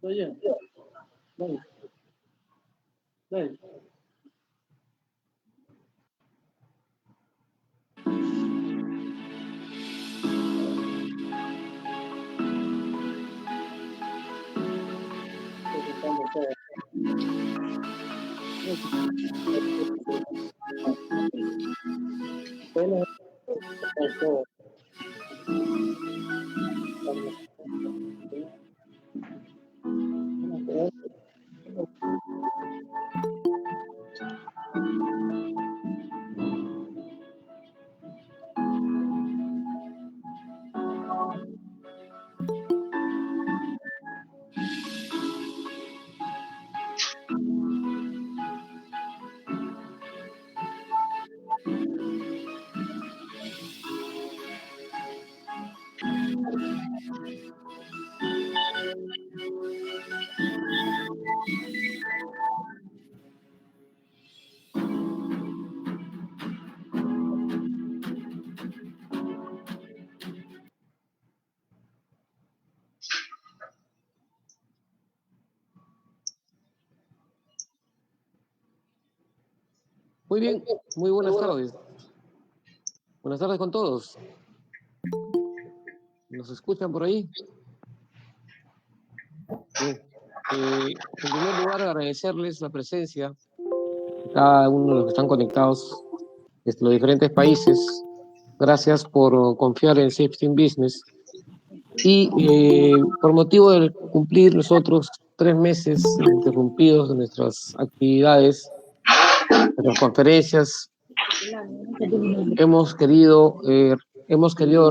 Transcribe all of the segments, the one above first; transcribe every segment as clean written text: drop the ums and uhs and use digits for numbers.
Oye, dale, dale. Muy bien, muy buenas tardes. Buenas tardes con todos. ¿Nos escuchan por ahí? Bien. En primer lugar, agradecerles la presencia de cada uno de los que están conectados desde los diferentes países. Gracias por confiar en Safety Business. Y por motivo de cumplir nosotros 3 meses interrumpidos de nuestras actividades, de las conferencias, hemos querido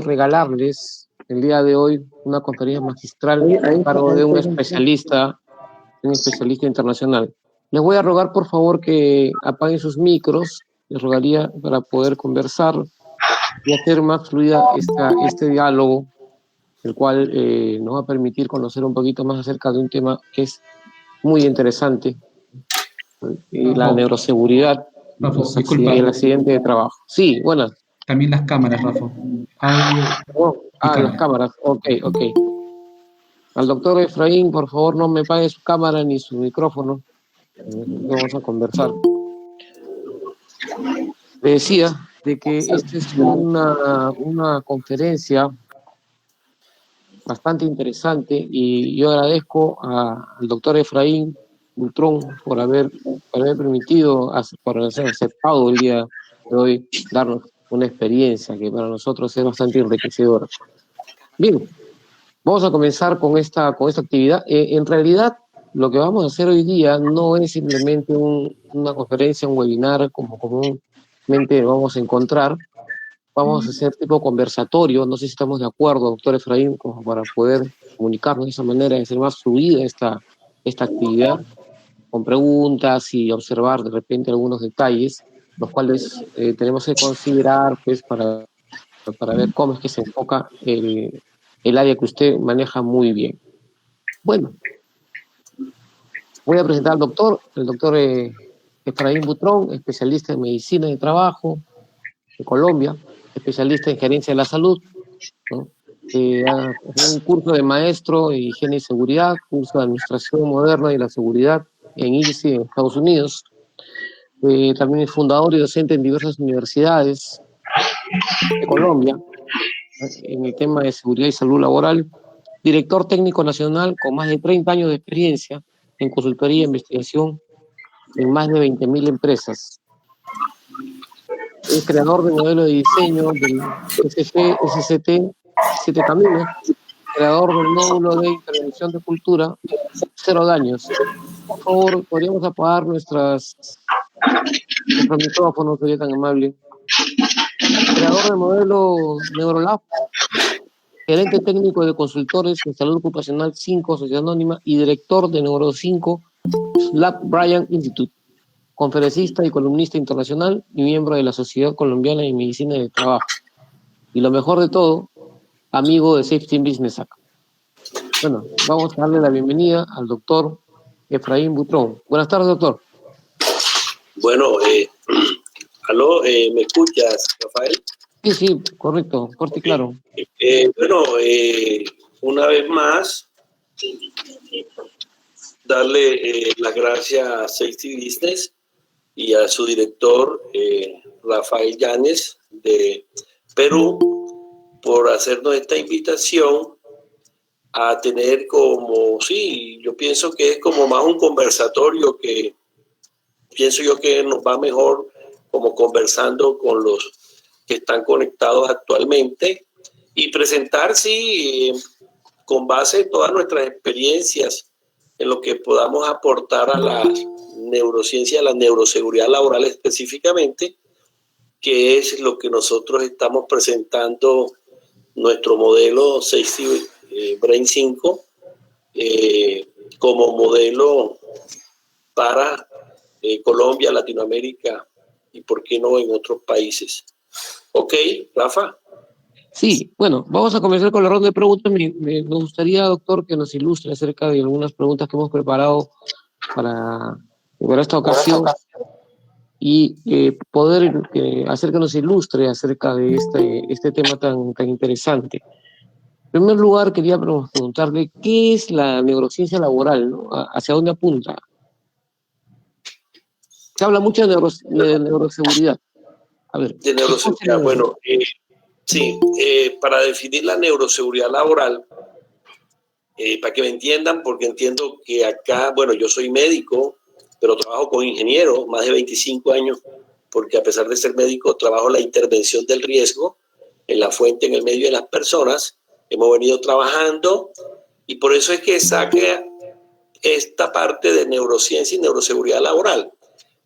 regalarles el día de hoy una conferencia magistral a cargo de un especialista internacional. Les voy a rogar, por favor, que apaguen sus micros, les rogaría para poder conversar y hacer más fluida este diálogo, el cual nos va a permitir conocer un poquito más acerca de un tema que es muy interesante, la neuroseguridad. Rafa, disculpa. El accidente de trabajo. Sí, buenas. También las cámaras, Rafa. Audio. Las cámaras. Ok. Al doctor Efraín, por favor, no me apague su cámara ni su micrófono. Vamos a conversar. Le decía de que esta es una conferencia bastante interesante y yo agradezco al doctor Efraín Butrón por haber permitido, por haber aceptado el día de hoy darnos una experiencia que para nosotros es bastante enriquecedora. Bien, vamos a comenzar con esta actividad. En realidad, lo que vamos a hacer hoy día no es simplemente una conferencia, un webinar como comúnmente vamos a encontrar. Vamos a hacer tipo conversatorio, no sé si estamos de acuerdo, doctor Efraín, como para poder comunicarnos de esa manera, de hacer más fluida esta actividad, con preguntas y observar de repente algunos detalles, los cuales tenemos que considerar pues para ver cómo es que se enfoca el área que usted maneja muy bien. Bueno, voy a presentar al doctor, el doctor Efraín Butrón, especialista en medicina de trabajo de Colombia, especialista en gerencia de la salud, ¿no? Ha hecho un curso de maestro en higiene y seguridad, curso de administración moderna y la seguridad en ILSI en Estados Unidos. También es fundador y docente en diversas universidades de Colombia, en el tema de seguridad y salud laboral. Director técnico nacional con más de 30 años de experiencia en consultoría e investigación en más de 20.000 empresas. Es creador de modelo de diseño del SCT 7 Caminos, creador del módulo de intervención de cultura, 0 daños. Por favor, podríamos apagar nuestros micrófonos, sería tan amable. Creador del modelo NeuroLab, gerente técnico de consultores en salud ocupacional 5, Sociedad Anónima, y director de Neuro 5, Lab Bryan Institute. Conferencista y columnista internacional y miembro de la Sociedad Colombiana de Medicina del Trabajo. Y lo mejor de todo, amigo de Safety Business acá. Bueno, vamos a darle la bienvenida al doctor Efraín Butrón. Buenas tardes, doctor. Bueno, ¿aló? ¿Me escuchas, Rafael? Sí, correcto, corte y claro. Bueno, una vez más, darle las gracias a Safety Business y a su director, Rafael Yáñez, de Perú, por hacernos esta invitación a tener como, sí, yo pienso que es como más un conversatorio, que pienso yo que nos va mejor como conversando con los que están conectados actualmente y presentar, sí, con base en todas nuestras experiencias en lo que podamos aportar a la neurociencia, a la neuroseguridad laboral específicamente, que es lo que nosotros estamos presentando, nuestro modelo Safety Brain 5 como modelo para Colombia, Latinoamérica y por qué no en otros países. Ok, Rafa. Sí, bueno, vamos a comenzar con la ronda de preguntas. Me gustaría, doctor, que nos ilustre acerca de algunas preguntas que hemos preparado para esta ocasión y poder hacer que nos ilustre acerca de este tema tan interesante. En primer lugar, quería preguntarle, ¿qué es la neurociencia laboral, ¿no? ¿Hacia dónde apunta? Se habla mucho de neuroseguridad. A ver. De neuroseguridad, bueno, sí, para definir la neuroseguridad laboral, para que me entiendan, porque entiendo que acá, bueno, yo soy médico, pero trabajo con ingenieros, más de 25 años, porque a pesar de ser médico, trabajo la intervención del riesgo en la fuente, en el medio de las personas. Hemos venido trabajando y por eso es que saqué esta parte de neurociencia y neuroseguridad laboral.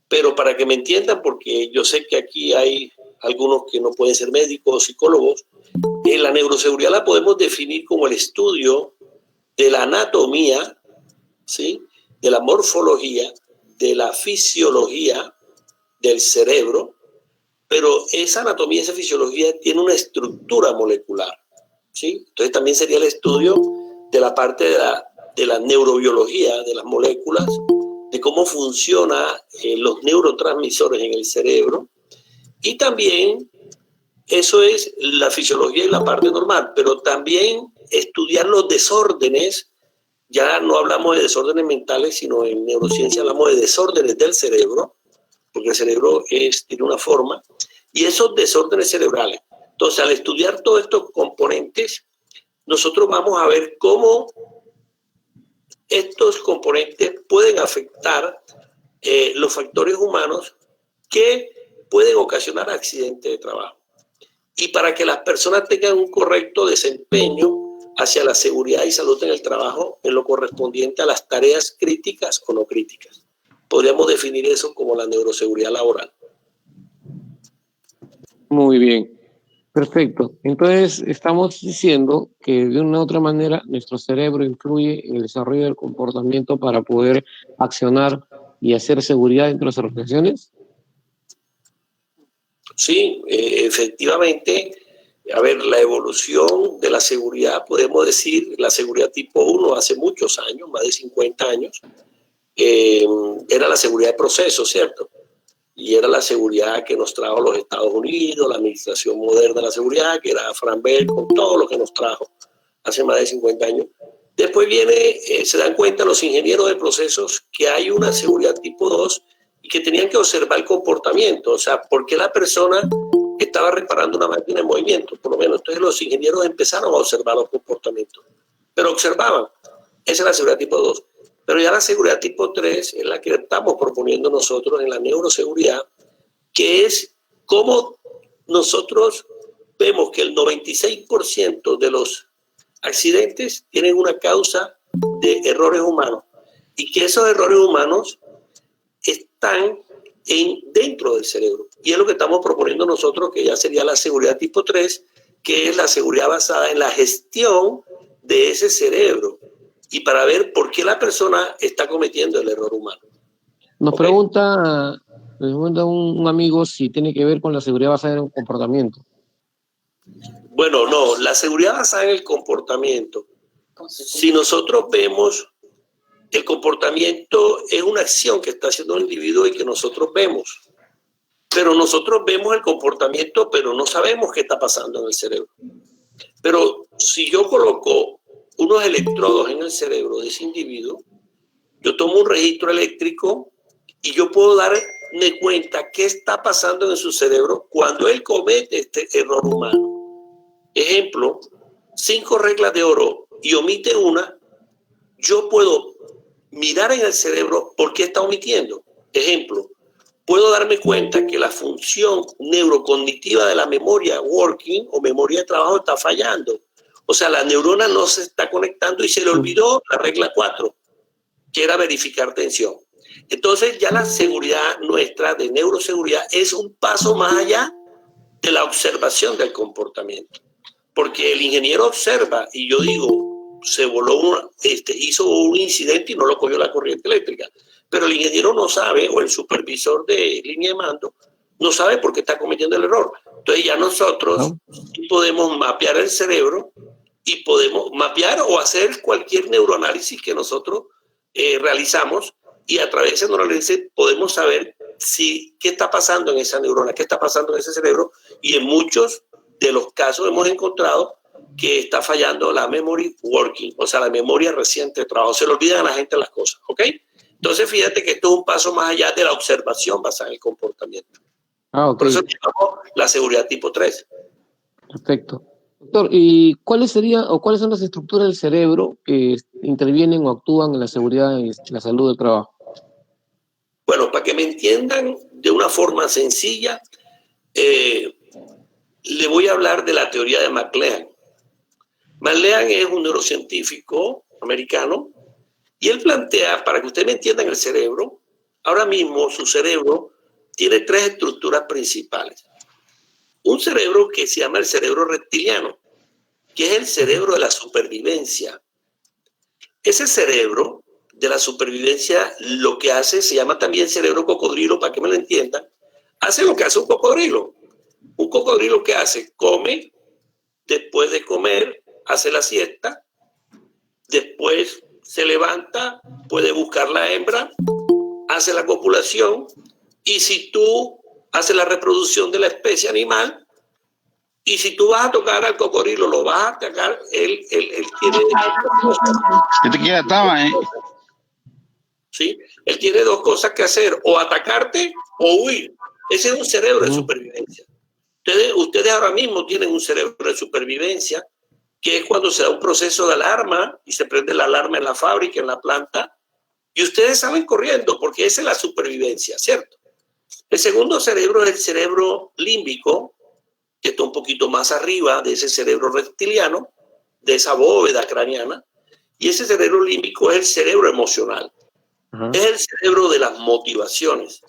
Pero para que me entiendan, porque yo sé que aquí hay algunos que no pueden ser médicos o psicólogos, la neuroseguridad la podemos definir como el estudio de la anatomía, ¿sí?, de la morfología, de la fisiología del cerebro, pero esa anatomía, esa fisiología tiene una estructura molecular, ¿sí? Entonces también sería el estudio de la parte de la neurobiología de las moléculas, de cómo funcionan los neurotransmisores en el cerebro, y también eso es la fisiología y la parte normal, pero también estudiar los desórdenes. Ya no hablamos de desórdenes mentales, sino en neurociencia hablamos de desórdenes del cerebro, porque el cerebro tiene una forma, y esos desórdenes cerebrales. Entonces, al estudiar todos estos componentes, nosotros vamos a ver cómo estos componentes pueden afectar los factores humanos que pueden ocasionar accidentes de trabajo. Y para que las personas tengan un correcto desempeño hacia la seguridad y salud en el trabajo en lo correspondiente a las tareas críticas o no críticas. Podríamos definir eso como la neuroseguridad laboral. Muy bien, perfecto. Entonces, estamos diciendo que de una u otra manera nuestro cerebro influye en el desarrollo del comportamiento para poder accionar y hacer seguridad dentro de las organizaciones. Sí, efectivamente. A ver, la evolución de la seguridad, podemos decir, la seguridad tipo 1 hace muchos años, más de 50 años, era la seguridad de procesos, ¿cierto? Y era la seguridad que nos trajo los Estados Unidos, la administración moderna de la seguridad, que era Frank Bell, con todo lo que nos trajo hace más de 50 años. Después viene, se dan cuenta los ingenieros de procesos que hay una seguridad tipo 2 y que tenían que observar el comportamiento, o sea, ¿por qué la persona estaba reparando una máquina en movimiento? Por lo menos, entonces los ingenieros empezaron a observar los comportamientos, pero observaban. Esa es la seguridad tipo 2. Pero ya la seguridad tipo 3 es la que estamos proponiendo nosotros en la neuroseguridad, que es cómo nosotros vemos que el 96% de los accidentes tienen una causa de errores humanos y que esos errores humanos están dentro del cerebro. Y es lo que estamos proponiendo nosotros, que ya sería la seguridad tipo 3, que es la seguridad basada en la gestión de ese cerebro y para ver por qué la persona está cometiendo el error humano. Nos pregunta un amigo si tiene que ver con la seguridad basada en el comportamiento. Bueno, no, la seguridad basada en el comportamiento. Si nosotros vemos el comportamiento es una acción que está haciendo el individuo y que nosotros vemos. Pero nosotros vemos el comportamiento, pero no sabemos qué está pasando en el cerebro. Pero si yo coloco unos electrodos en el cerebro de ese individuo, Yo tomo un registro eléctrico y yo puedo darme cuenta qué está pasando en su cerebro cuando él comete este error humano. Ejemplo, 5 reglas de oro y omite una, yo puedo mirar en el cerebro por qué está omitiendo. Ejemplo, puedo darme cuenta que la función neurocognitiva de la memoria working o memoria de trabajo está fallando. O sea, la neurona no se está conectando y se le olvidó la regla 4, que era verificar tensión. Entonces ya la seguridad nuestra de neuroseguridad es un paso más allá de la observación del comportamiento. Porque el ingeniero observa y yo digo, se voló, hizo un incidente y no lo cogió la corriente eléctrica. Pero el ingeniero no sabe, o el supervisor de línea de mando, no sabe por qué está cometiendo el error. Entonces ya nosotros podemos mapear el cerebro y podemos mapear o hacer cualquier neuroanálisis que nosotros realizamos, y a través de ese neuroanálisis podemos saber qué está pasando en esa neurona, qué está pasando en ese cerebro, y en muchos de los casos hemos encontrado que está fallando la memory working, o sea, la memoria reciente de trabajo. Se le olvidan a la gente las cosas, ¿ok? Entonces, fíjate que esto es un paso más allá de la observación basada en el comportamiento. Okay. Por eso llamamos la seguridad tipo 3. Perfecto. Doctor, ¿y cuáles son las estructuras del cerebro que intervienen o actúan en la seguridad y la salud del trabajo? Bueno, para que me entiendan de una forma sencilla, le voy a hablar de la teoría de McLean. McLean es un neurocientífico americano y él plantea, para que ustedes me entiendan el cerebro, ahora mismo su cerebro tiene 3 estructuras principales. Un cerebro que se llama el cerebro reptiliano, que es el cerebro de la supervivencia. Ese cerebro de la supervivencia lo que hace, se llama también cerebro cocodrilo, para que me lo entiendan, hace lo que hace un cocodrilo. Un cocodrilo que hace, come, después de comer, hace la siesta, después se levanta, puede buscar la hembra, hace la copulación, y si tú haces la reproducción de la especie animal, y si tú vas a tocar al cocodrilo, lo vas a atacar, él tiene... ¿Sí? Él tiene 2 cosas que hacer, o atacarte o huir. Ese es un cerebro de supervivencia. Ustedes ahora mismo tienen un cerebro de supervivencia, que es cuando se da un proceso de alarma y se prende la alarma en la fábrica, en la planta, y ustedes salen corriendo porque esa es la supervivencia, ¿cierto? El segundo cerebro es el cerebro límbico, que está un poquito más arriba de ese cerebro reptiliano, de esa bóveda craneana, y ese cerebro límbico es el cerebro emocional. Es el cerebro de las motivaciones,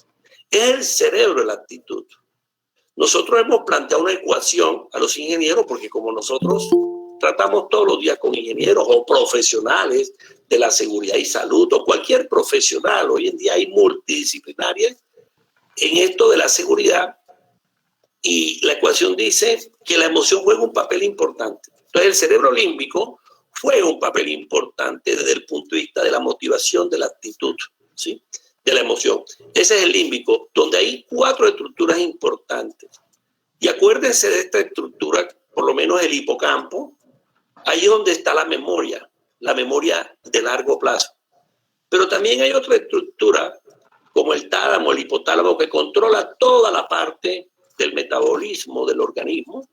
es el cerebro de la actitud. Nosotros hemos planteado una ecuación a los ingenieros, porque como nosotros tratamos todos los días con ingenieros o profesionales de la seguridad y salud, o cualquier profesional, hoy en día hay multidisciplinarias en esto de la seguridad, y la ecuación dice que la emoción juega un papel importante. Entonces el cerebro límbico juega un papel importante desde el punto de vista de la motivación, de la actitud, ¿sí? De la emoción. Ese es el límbico, donde hay 4 estructuras importantes. Y acuérdense de esta estructura, por lo menos el hipocampo, ahí es donde está la memoria de largo plazo. Pero también hay otra estructura, como el tálamo, el hipotálamo, que controla toda la parte del metabolismo del organismo,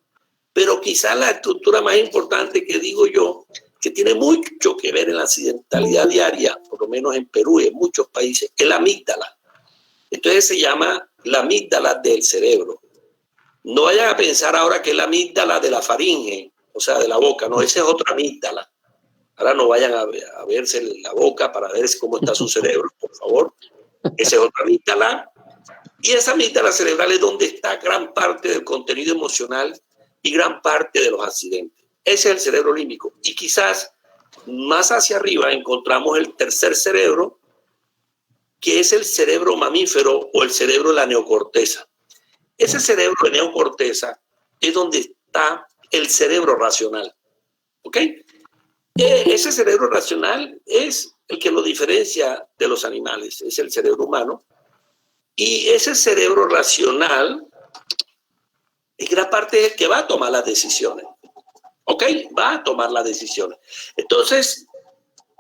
pero quizás la estructura más importante que digo yo, que tiene mucho que ver en la accidentalidad diaria, por lo menos en Perú y en muchos países, es la amígdala. Entonces se llama la amígdala del cerebro. No vayan a pensar ahora que es la amígdala de la faringe, o sea, de la boca, no, esa es otra amígdala. Ahora no vayan a verse la boca para ver cómo está su cerebro, por favor. Esa es otra amígdala. Y esa amígdala cerebral es donde está gran parte del contenido emocional y gran parte de los accidentes. Ese es el cerebro límbico. Y quizás más hacia arriba encontramos el tercer cerebro, que es el cerebro mamífero o el cerebro de la neocorteza. Ese cerebro de neocorteza es donde está el cerebro racional. ¿Ok? Ese cerebro racional es el que nos diferencia de los animales, es el cerebro humano. Y ese cerebro racional es gran parte del que va a tomar las decisiones. ¿Ok? Va a tomar las decisiones. Entonces,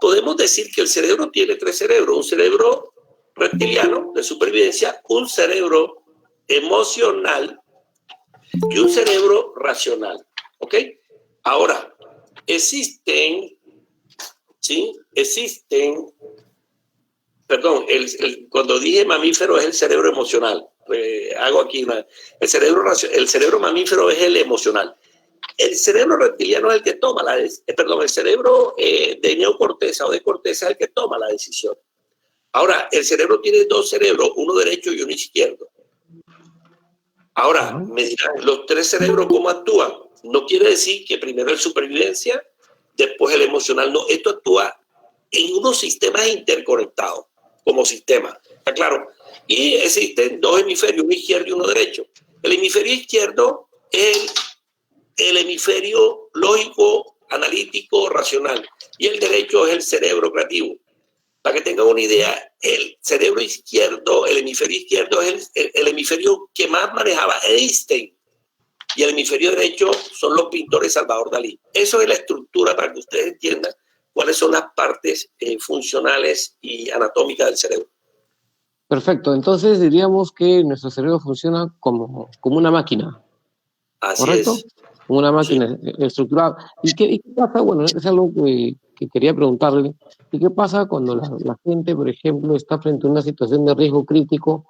podemos decir que el cerebro tiene 3 cerebros. Un cerebro reptiliano de supervivencia, un cerebro emocional y un cerebro racional. ¿Ok? Ahora, existen, perdón, cuando dije mamífero es el cerebro emocional. Hago aquí el cerebro mamífero es el emocional. El cerebro reptiliano es el que toma el cerebro de neocorteza o de corteza es el que toma la decisión. Ahora, el cerebro tiene 2 cerebros, uno derecho y uno izquierdo. Ahora, me dirán, los 3 cerebros, ¿cómo actúan? No quiere decir que primero el supervivencia, después el emocional. No, esto actúa en unos sistemas interconectados, como sistema. ¿Está claro? Y existen 2 hemisferios, uno izquierdo y uno derecho. El hemisferio izquierdo es el hemisferio lógico, analítico, racional. Y el derecho es el cerebro creativo. Para que tengan una idea, el cerebro izquierdo, el hemisferio izquierdo es el hemisferio que más manejaba Einstein. Y el hemisferio derecho son los pintores Salvador Dalí. Eso es la estructura para que ustedes entiendan cuáles son las partes funcionales y anatómicas del cerebro. Perfecto, entonces diríamos que nuestro cerebro funciona como una máquina. Así ¿Correcto? es. Como una máquina estructurada. ¿Y qué pasa? Bueno, es algo que quería preguntarle. ¿Y qué pasa cuando la gente, por ejemplo, está frente a una situación de riesgo crítico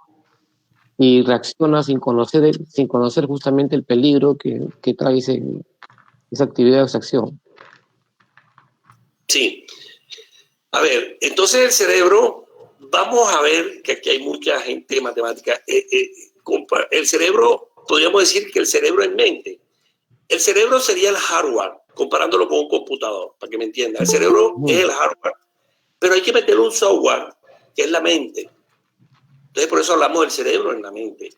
y reacciona sin conocer justamente el peligro que trae esa actividad o esa acción? Sí. A ver, entonces el cerebro, vamos a ver que aquí hay mucha gente matemática. El cerebro, podríamos decir que el cerebro es mente. El cerebro sería el hardware, comparándolo con un computador, para que me entienda. El cerebro es el hardware, pero hay que meterle un software, que es la mente. Entonces, por eso hablamos del cerebro en la mente.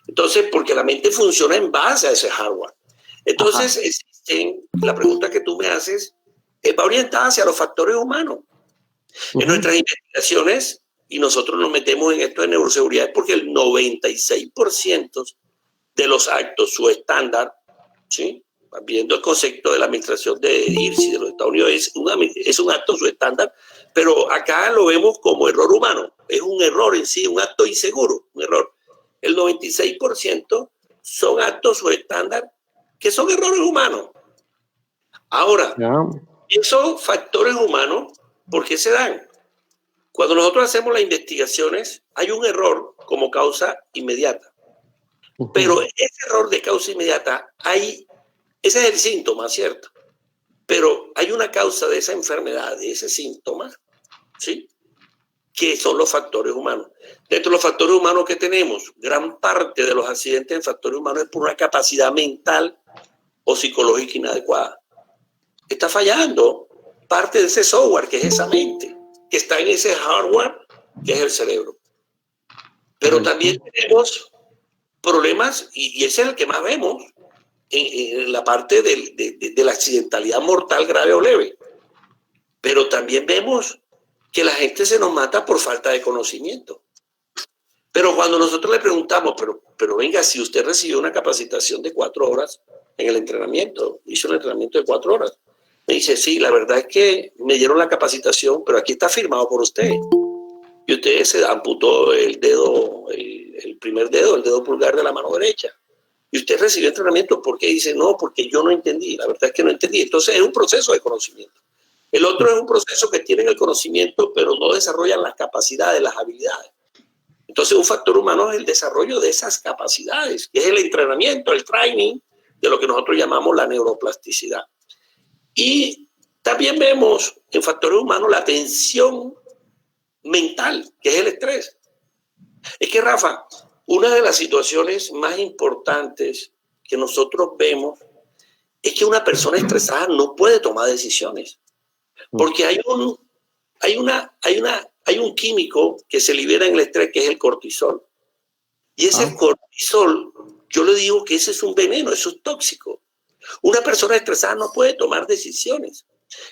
Entonces, porque la mente funciona en base a ese hardware. Entonces, la pregunta que tú me haces va orientada hacia los factores humanos. En nuestras investigaciones, y nosotros nos metemos en esto de neuroseguridad, es porque el 96% de los actos subestándar, ¿sí? Viendo el concepto de la administración de IRSI de los Estados Unidos, es un acto subestándar, pero acá lo vemos como error humano. Es un error en sí, un acto inseguro, un error. El 96% son actos subestándar que son errores humanos. Ahora, esos factores humanos, ¿por qué se dan? Cuando nosotros hacemos las investigaciones, hay un error como causa inmediata. Pero ese error de causa inmediata, ese es el síntoma, ¿cierto? Pero hay una causa de esa enfermedad, de ese síntoma, ¿sí? Que son los factores humanos. Dentro de los factores humanos que tenemos, gran parte de los accidentes en factores humanos es por una capacidad mental o psicológica inadecuada. Está fallando parte de ese software, que es esa mente, que está en ese hardware, que es el cerebro. Pero también tenemos problemas, y ese es el que más vemos, en la parte de la accidentalidad mortal grave o leve. Pero también vemos que la gente se nos mata por falta de conocimiento. Pero cuando nosotros le preguntamos, pero venga, si usted recibió una capacitación de 4 horas en el entrenamiento, hizo un entrenamiento de 4 horas, me dice, sí, la verdad es que me dieron la capacitación, pero aquí está firmado por usted. Y usted se amputó el dedo, el primer dedo, el dedo pulgar de la mano derecha. Y usted recibió entrenamiento, ¿por qué? Dice, no, porque yo no entendí. La verdad es que no entendí. Entonces es un proceso de conocimiento. El otro es un proceso que tienen el conocimiento, pero no desarrollan las capacidades, las habilidades. Entonces un factor humano es el desarrollo de esas capacidades, que es el entrenamiento, el training, de lo que nosotros llamamos la neuroplasticidad. Y también vemos en factores humanos la tensión mental, que es el estrés. Es que, Rafa, una de las situaciones más importantes que nosotros vemos es que una persona estresada no puede tomar decisiones, porque hay un químico que se libera en el estrés, que es el cortisol. Y ese cortisol, yo le digo que ese es un veneno, eso es tóxico. Una persona estresada no puede tomar decisiones.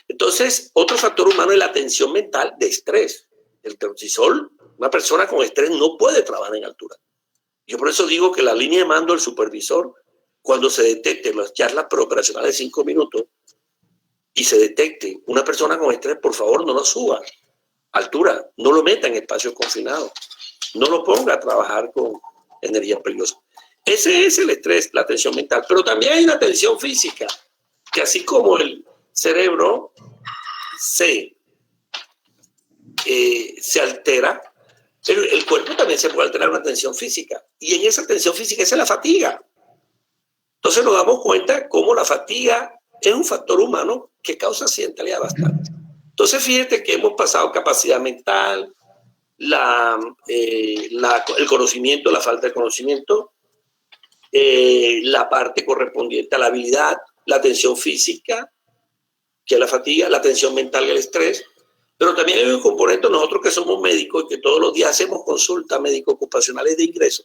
Entonces, otro factor humano es la tensión mental de estrés. El cortisol, una persona con estrés no puede trabajar en altura. Yo por eso digo que la línea de mando del supervisor, cuando se detecten las charlas preoperacionales de 5 minutos y se detecte una persona con estrés, por favor, no lo suba a altura, no lo meta en espacios confinados, no lo ponga a trabajar con energía peligrosa. Ese es el estrés, la tensión mental. Pero también hay una tensión física, que así como el cerebro se altera, el cuerpo también se puede alterar una tensión física. Y en esa tensión física esa es la fatiga. Entonces nos damos cuenta cómo la fatiga es un factor humano que causa accidentalidad bastante. Entonces fíjate que hemos pasado capacidad mental, el conocimiento, la falta de conocimiento, la parte correspondiente a la habilidad, la tensión física, que es la fatiga, la tensión mental y el estrés. Pero también hay un componente, nosotros que somos médicos y que todos los días hacemos consultas médico-ocupacionales de ingreso,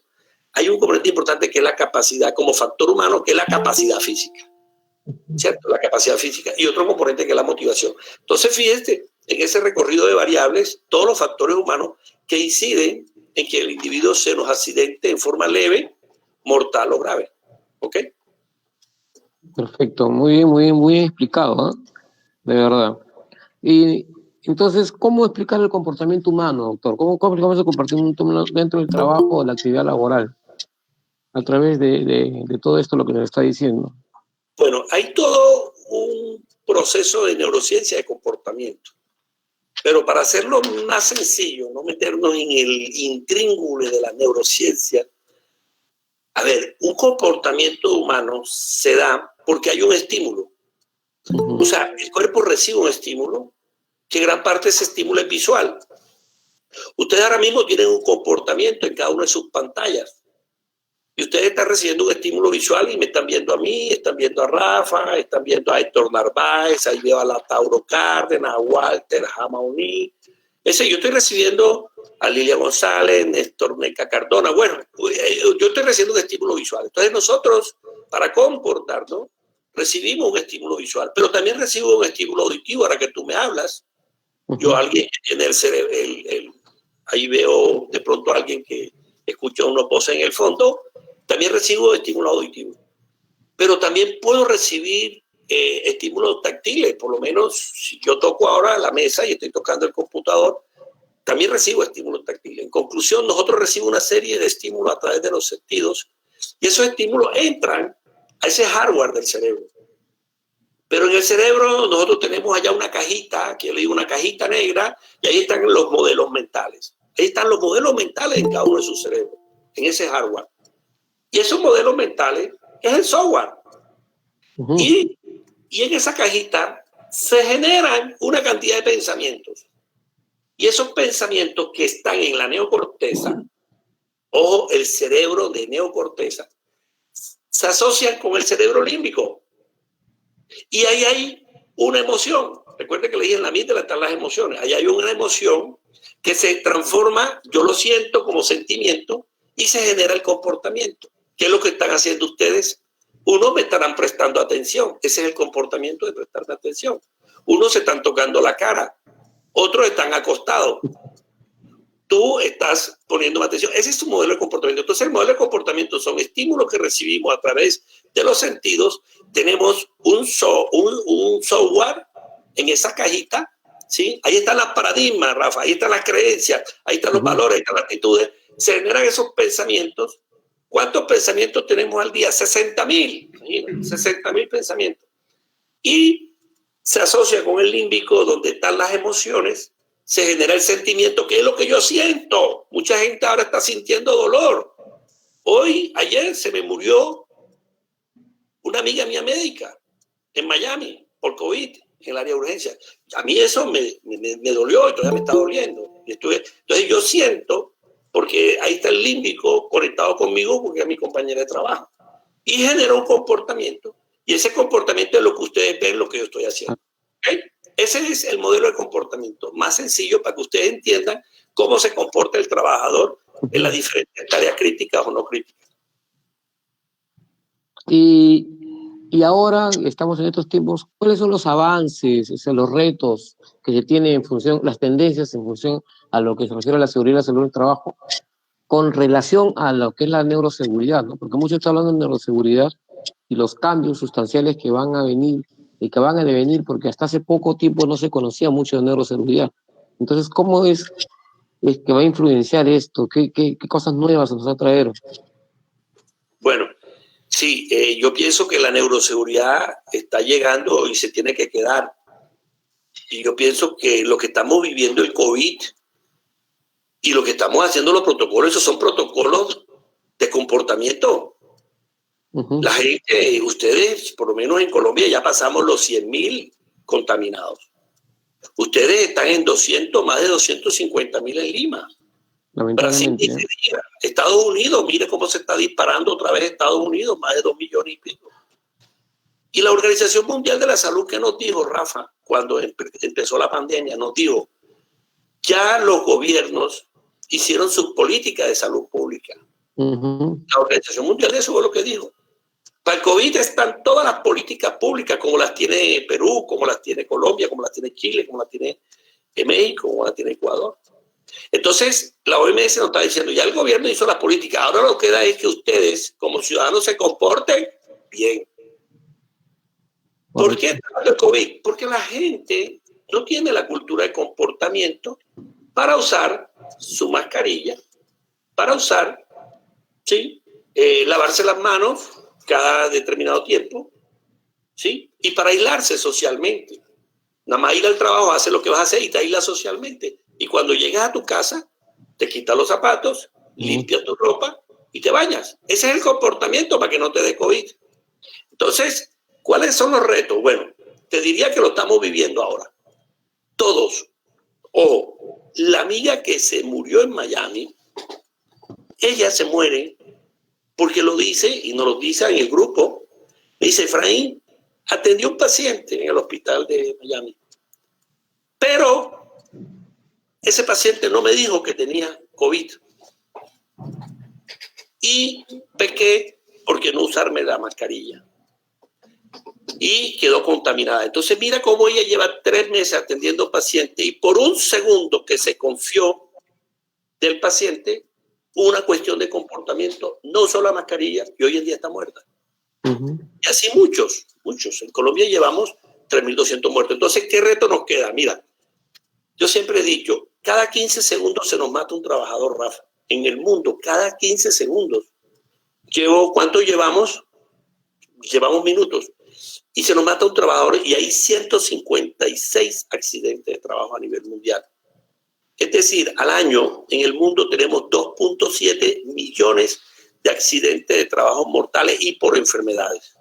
hay un componente importante que es la capacidad como factor humano, que es la capacidad física, ¿cierto? La capacidad física. Y otro componente que es la motivación. Entonces, fíjate, en ese recorrido de variables, todos los factores humanos que inciden en que el individuo se nos accidente en forma leve, mortal o grave. ¿Ok? Perfecto, muy bien, muy bien, muy bien explicado, ¿eh? De verdad. Y entonces, ¿cómo explicar el comportamiento humano, doctor? ¿Cómo explicamos el comportamiento humano dentro del trabajo o de la actividad laboral? A través de todo esto lo que nos está diciendo. Bueno, hay todo un proceso de neurociencia de comportamiento. Pero para hacerlo más sencillo, no meternos en el intríngulo de la neurociencia, a ver, un comportamiento humano se da porque hay un estímulo. O sea, el cuerpo recibe un estímulo, que gran parte de ese estímulo es visual. Ustedes ahora mismo tienen un comportamiento en cada una de sus pantallas. Y ustedes están recibiendo un estímulo visual y me están viendo a mí, están viendo a Rafa, están viendo a Héctor Narváez, ahí veo a la Tauro Cárdenas, a Walter, a Jamaoní. Yo estoy recibiendo a Lilia González, Néstor Neca Cardona. Bueno, yo estoy recibiendo un estímulo visual. Entonces nosotros, para comportarnos, recibimos un estímulo visual, pero también recibo un estímulo auditivo. Ahora que tú me hablas, yo alguien que tiene el cerebro, ahí veo de pronto a alguien que escucha unos voces en el fondo, también recibo estímulo auditivo. Pero también puedo recibir estímulos táctiles, por lo menos si yo toco ahora la mesa y estoy tocando el computador, también recibo estímulos táctiles. En conclusión, nosotros recibimos una serie de estímulos a través de los sentidos y esos estímulos entran a ese hardware del cerebro. Pero en el cerebro nosotros tenemos allá una cajita, que yo le digo una cajita negra, y ahí están los modelos mentales. Ahí están los modelos mentales en cada uno de sus cerebros, en ese hardware. Y esos modelos mentales es el software. Y en esa cajita se generan una cantidad de pensamientos. Y esos pensamientos que están en la neocorteza, ojo, el cerebro de neocorteza, se asocian con el cerebro límbico. Y ahí hay una emoción. Recuerden que le dije en la mente están las emociones. Ahí hay una emoción que se transforma, yo lo siento como sentimiento, y se genera el comportamiento. ¿Qué es lo que están haciendo ustedes? Unos me estarán prestando atención. Ese es el comportamiento de prestar atención. Unos se están tocando la cara. Otros están acostados. Tú estás poniendo atención. Ese es tu modelo de comportamiento. Entonces, el modelo de comportamiento son estímulos que recibimos a través de los sentidos. Tenemos un software en esa cajita, ¿sí? Ahí están las paradigmas, Rafa. Ahí están las creencias. Ahí están los valores. Ahí están las actitudes. Se generan esos pensamientos. ¿Cuántos pensamientos tenemos al día? 60,000. 60,000 pensamientos. Y se asocia con el límbico, donde están las emociones. Se genera el sentimiento, que es lo que yo siento. Mucha gente ahora está sintiendo dolor. Ayer se me murió una amiga mía médica en Miami por COVID, en el área de urgencia. A mí eso me dolió y todavía me está doliendo. Entonces yo siento, porque ahí está el límbico conectado conmigo, porque es mi compañera de trabajo. Y genera un comportamiento. Y ese comportamiento es lo que ustedes ven, lo que yo estoy haciendo. ¿Okay? Ese es el modelo de comportamiento más sencillo para que ustedes entiendan cómo se comporta el trabajador en las diferentes tareas críticas o no críticas. Y ahora estamos en estos tiempos, ¿cuáles son los avances, los retos que se tienen en función, las tendencias en función a lo que se refiere a la seguridad y la salud del trabajo con relación a lo que es la neuroseguridad, ¿no? Porque mucho está hablando de neuroseguridad y los cambios sustanciales que van a venir y que van a devenir, porque hasta hace poco tiempo no se conocía mucho de neuroseguridad. Entonces, ¿cómo es que va a influenciar esto? ¿Qué cosas nuevas nos va a traer? Bueno, sí, yo pienso que la neuroseguridad está llegando y se tiene que quedar. Y yo pienso que lo que estamos viviendo el COVID y lo que estamos haciendo los protocolos, esos son protocolos de comportamiento. La gente, ustedes, por lo menos en Colombia, ya pasamos los 100.000 contaminados. Ustedes están en 200, más de 250.000 en Lima. Brasil, ni se diga. Estados Unidos, mire cómo se está disparando otra vez Estados Unidos, más de 2 millones y pico. Y la Organización Mundial de la Salud, ¿qué nos dijo, Rafa? Cuando empezó la pandemia, nos dijo, ya los gobiernos hicieron sus políticas de salud pública. La Organización Mundial de eso fue lo que dijo. Para el COVID están todas las políticas públicas, como las tiene Perú, como las tiene Colombia, como las tiene Chile, como las tiene México, como las tiene Ecuador. Entonces, la OMS nos está diciendo, ya el gobierno hizo las políticas, ahora lo que queda es que ustedes, como ciudadanos, se comporten bien. ¿Por qué tanto el COVID? Porque la gente no tiene la cultura de comportamiento para usar su mascarilla, para usar, ¿sí? Lavarse las manos cada determinado tiempo, ¿sí? Y para aislarse socialmente. Nada más ir al trabajo, hace lo que vas a hacer y te aíslas socialmente. Y cuando llegas a tu casa, te quitas los zapatos, limpias tu ropa y te bañas. Ese es el comportamiento para que no te dé COVID. Entonces, ¿cuáles son los retos? Bueno, te diría que lo estamos viviendo ahora. Todos. Ojo, la amiga que se murió en Miami, ella se muere porque lo dice, y nos lo dice en el grupo, me dice, Efraín, atendió un paciente en el hospital de Miami, pero ese paciente no me dijo que tenía COVID. Y pequé porque no usarme la mascarilla. Y quedó contaminada. Entonces mira cómo ella lleva 3 meses atendiendo pacientes y por un segundo que se confió del paciente, una cuestión de comportamiento, no usó la mascarilla y hoy en día está muerta. Y así muchos. En Colombia llevamos 3.200 muertos. Entonces, ¿qué reto nos queda? Mira, yo siempre he dicho, cada 15 segundos se nos mata un trabajador, Rafa. En el mundo, cada 15 segundos. ¿Cuánto llevamos? Llevamos minutos. Y se nos mata un trabajador y hay 156 accidentes de trabajo a nivel mundial. Es decir, al año en el mundo tenemos 2.7 millones de accidentes de trabajo mortales y por enfermedades.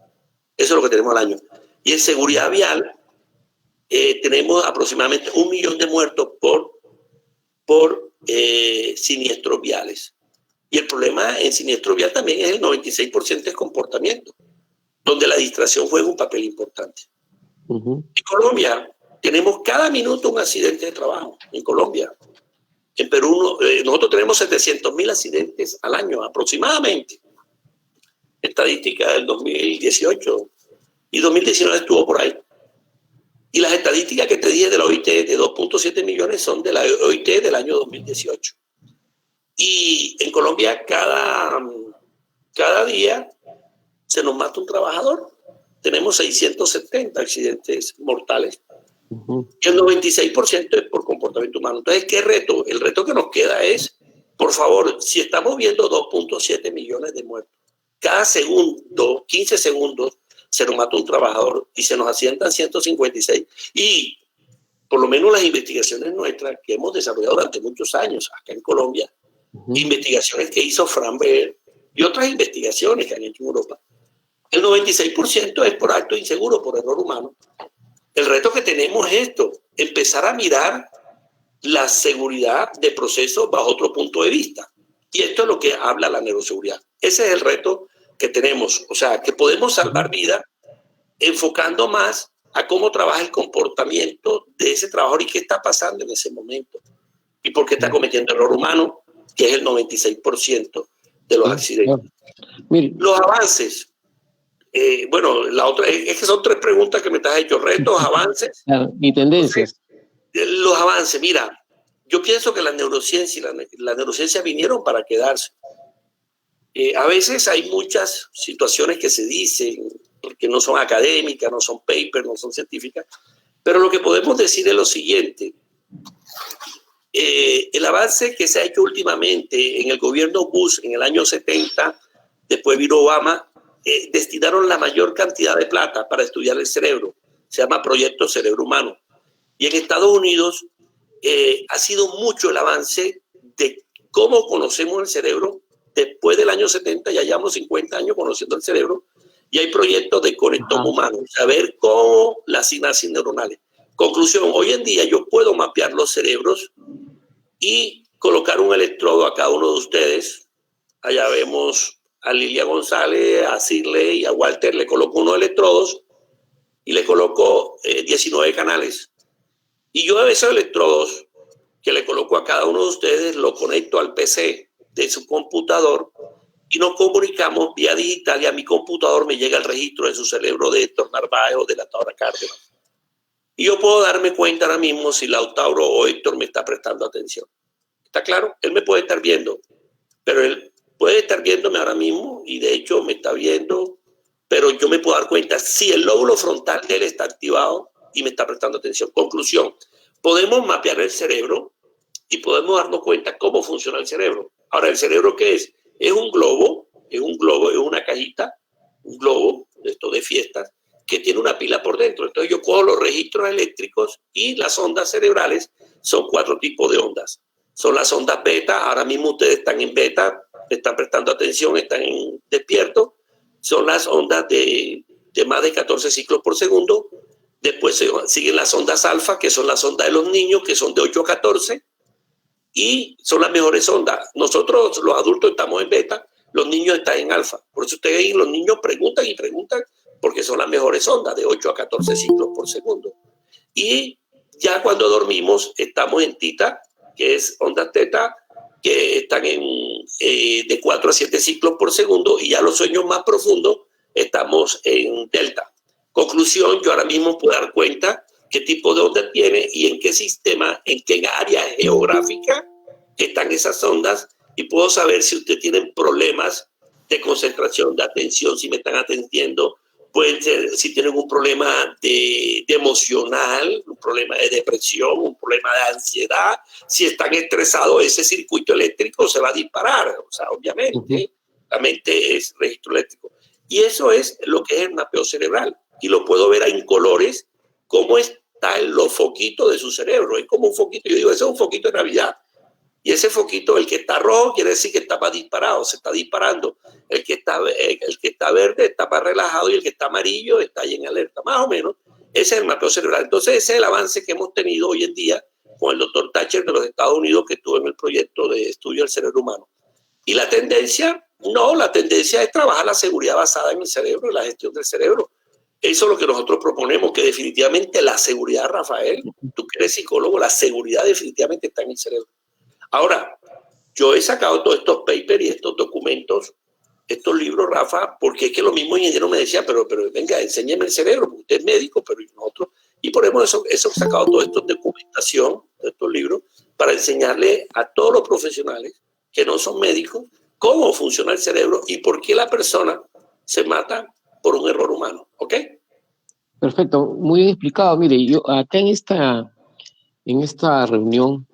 Eso es lo que tenemos al año. Y en seguridad vial tenemos aproximadamente 1 millón de muertos por siniestros viales. Y el problema en siniestro vial también es el 96% de comportamiento, donde la distracción juega un papel importante. En Colombia tenemos cada minuto un accidente de trabajo. En Colombia. En Perú nosotros tenemos 700.000 accidentes al año aproximadamente. Estadística del 2018 y 2019 estuvo por ahí. Y las estadísticas que te dije de la OIT de 2.7 millones son de la OIT del año 2018. Y en Colombia cada día se nos mata un trabajador. Tenemos 670 accidentes mortales. Y el 96% es por comportamiento humano. Entonces, ¿qué reto? El reto que nos queda es, por favor, si estamos viendo 2.7 millones de muertos, cada segundo, 15 segundos, se nos mata un trabajador y se nos accidentan 156. Y por lo menos las investigaciones nuestras que hemos desarrollado durante muchos años acá en Colombia, investigaciones que hizo Fran Beer y otras investigaciones que han hecho en Europa, el 96% es por acto inseguro, por error humano. El reto que tenemos es esto, empezar a mirar la seguridad de procesos bajo otro punto de vista. Y esto es lo que habla la neuroseguridad. Ese es el reto que tenemos. O sea, que podemos salvar vidas enfocando más a cómo trabaja el comportamiento de ese trabajador y qué está pasando en ese momento. Y por qué está cometiendo error humano, que es el 96% de los accidentes. Los avances. Bueno, la otra es que son 3 preguntas que me estás hecho, retos, avances y tendencias. Entonces, los avances, mira, yo pienso que la neurociencia y la neurociencia vinieron para quedarse. A veces hay muchas situaciones que se dicen porque no son académicas, no son papers, no son científicas, pero lo que podemos decir es lo siguiente. El avance que se ha hecho últimamente en el gobierno Bush en el año 70, después vino Obama, destinaron la mayor cantidad de plata para estudiar el cerebro. Se llama Proyecto Cerebro Humano. Y en Estados Unidos ha sido mucho el avance de cómo conocemos el cerebro. Después del año 70 ya llevamos 50 años conociendo el cerebro y hay proyectos de conectoma humano, saber cómo las sinapsis neuronales. Conclusión, hoy en día yo puedo mapear los cerebros y colocar un electrodo a cada uno de ustedes. Allá vemos a Lilia González, a Cirley y a Walter, le coloco unos electrodos y le coloco 19 canales. Y yo a esos electrodos que le coloco a cada uno de ustedes lo conecto al PC de su computador y nos comunicamos vía digital y a mi computador me llega el registro de su cerebro de Héctor Narváez o de la Taura Cárdenas. Y yo puedo darme cuenta ahora mismo si Lautauro o Héctor me está prestando atención. ¿Está claro? Él me puede estar viendo, pero él puede estar viéndome ahora mismo y de hecho me está viendo, pero yo me puedo dar cuenta si el lóbulo frontal de él está activado y me está prestando atención. Conclusión, podemos mapear el cerebro y podemos darnos cuenta cómo funciona el cerebro. Ahora, ¿el cerebro qué es? Es un globo, es una cajita, un globo de esto de fiestas, que tiene una pila por dentro. Entonces yo cojo los registros eléctricos y las ondas cerebrales son 4 tipos de ondas. Son las ondas beta, ahora mismo ustedes están en beta, están prestando atención, están despiertos. Son las ondas de más de 14 ciclos por segundo. Después siguen las ondas alfa, que son las ondas de los niños, que son de 8 a 14. Y son las mejores ondas. Nosotros, los adultos, estamos en beta, los niños están en alfa. Por eso ustedes ven, los niños preguntan y preguntan, porque son las mejores ondas, de 8 a 14 ciclos por segundo. Y ya cuando dormimos, estamos en tita, que es ondas teta, que están de 4 a 7 ciclos por segundo, y ya los sueños más profundos estamos en delta. Conclusión, yo ahora mismo puedo dar cuenta qué tipo de onda tiene y en qué sistema, en qué área geográfica están esas ondas, y puedo saber si ustedes tienen problemas de concentración, de atención, si me están atendiendo, pueden ser, si tienen un problema de emocional, un problema de depresión, un problema de ansiedad, si están estresados, ese circuito eléctrico se va a disparar, o sea, obviamente, la mente es registro eléctrico. Y eso es lo que es el mapeo cerebral, y lo puedo ver en colores, cómo están los foquitos de su cerebro. Es como un foquito, yo digo, ese es un foquito de Navidad. Y ese foquito, el que está rojo, quiere decir que está más disparado, se está disparando. El que está verde está más relajado y el que está amarillo está ahí en alerta. Más o menos, ese es el mapeo cerebral. Entonces, ese es el avance que hemos tenido hoy en día con el doctor Thatcher de los Estados Unidos, que estuvo en el proyecto de estudio del cerebro humano. Y la tendencia, no, la tendencia es trabajar la seguridad basada en el cerebro y la gestión del cerebro. Eso es lo que nosotros proponemos, que definitivamente la seguridad, Rafael, tú que eres psicólogo, la seguridad definitivamente está en el cerebro. Ahora, yo he sacado todos estos papers y estos documentos, estos libros, Rafa, porque es que los mismos ingenieros me decían, pero venga, enséñeme el cerebro, porque usted es médico, pero nosotros, y por eso he sacado toda esta documentación, estos libros, para enseñarle a todos los profesionales que no son médicos cómo funciona el cerebro y por qué la persona se mata por un error humano, ¿ok? Perfecto, muy bien explicado. Mire, yo acá en esta reunión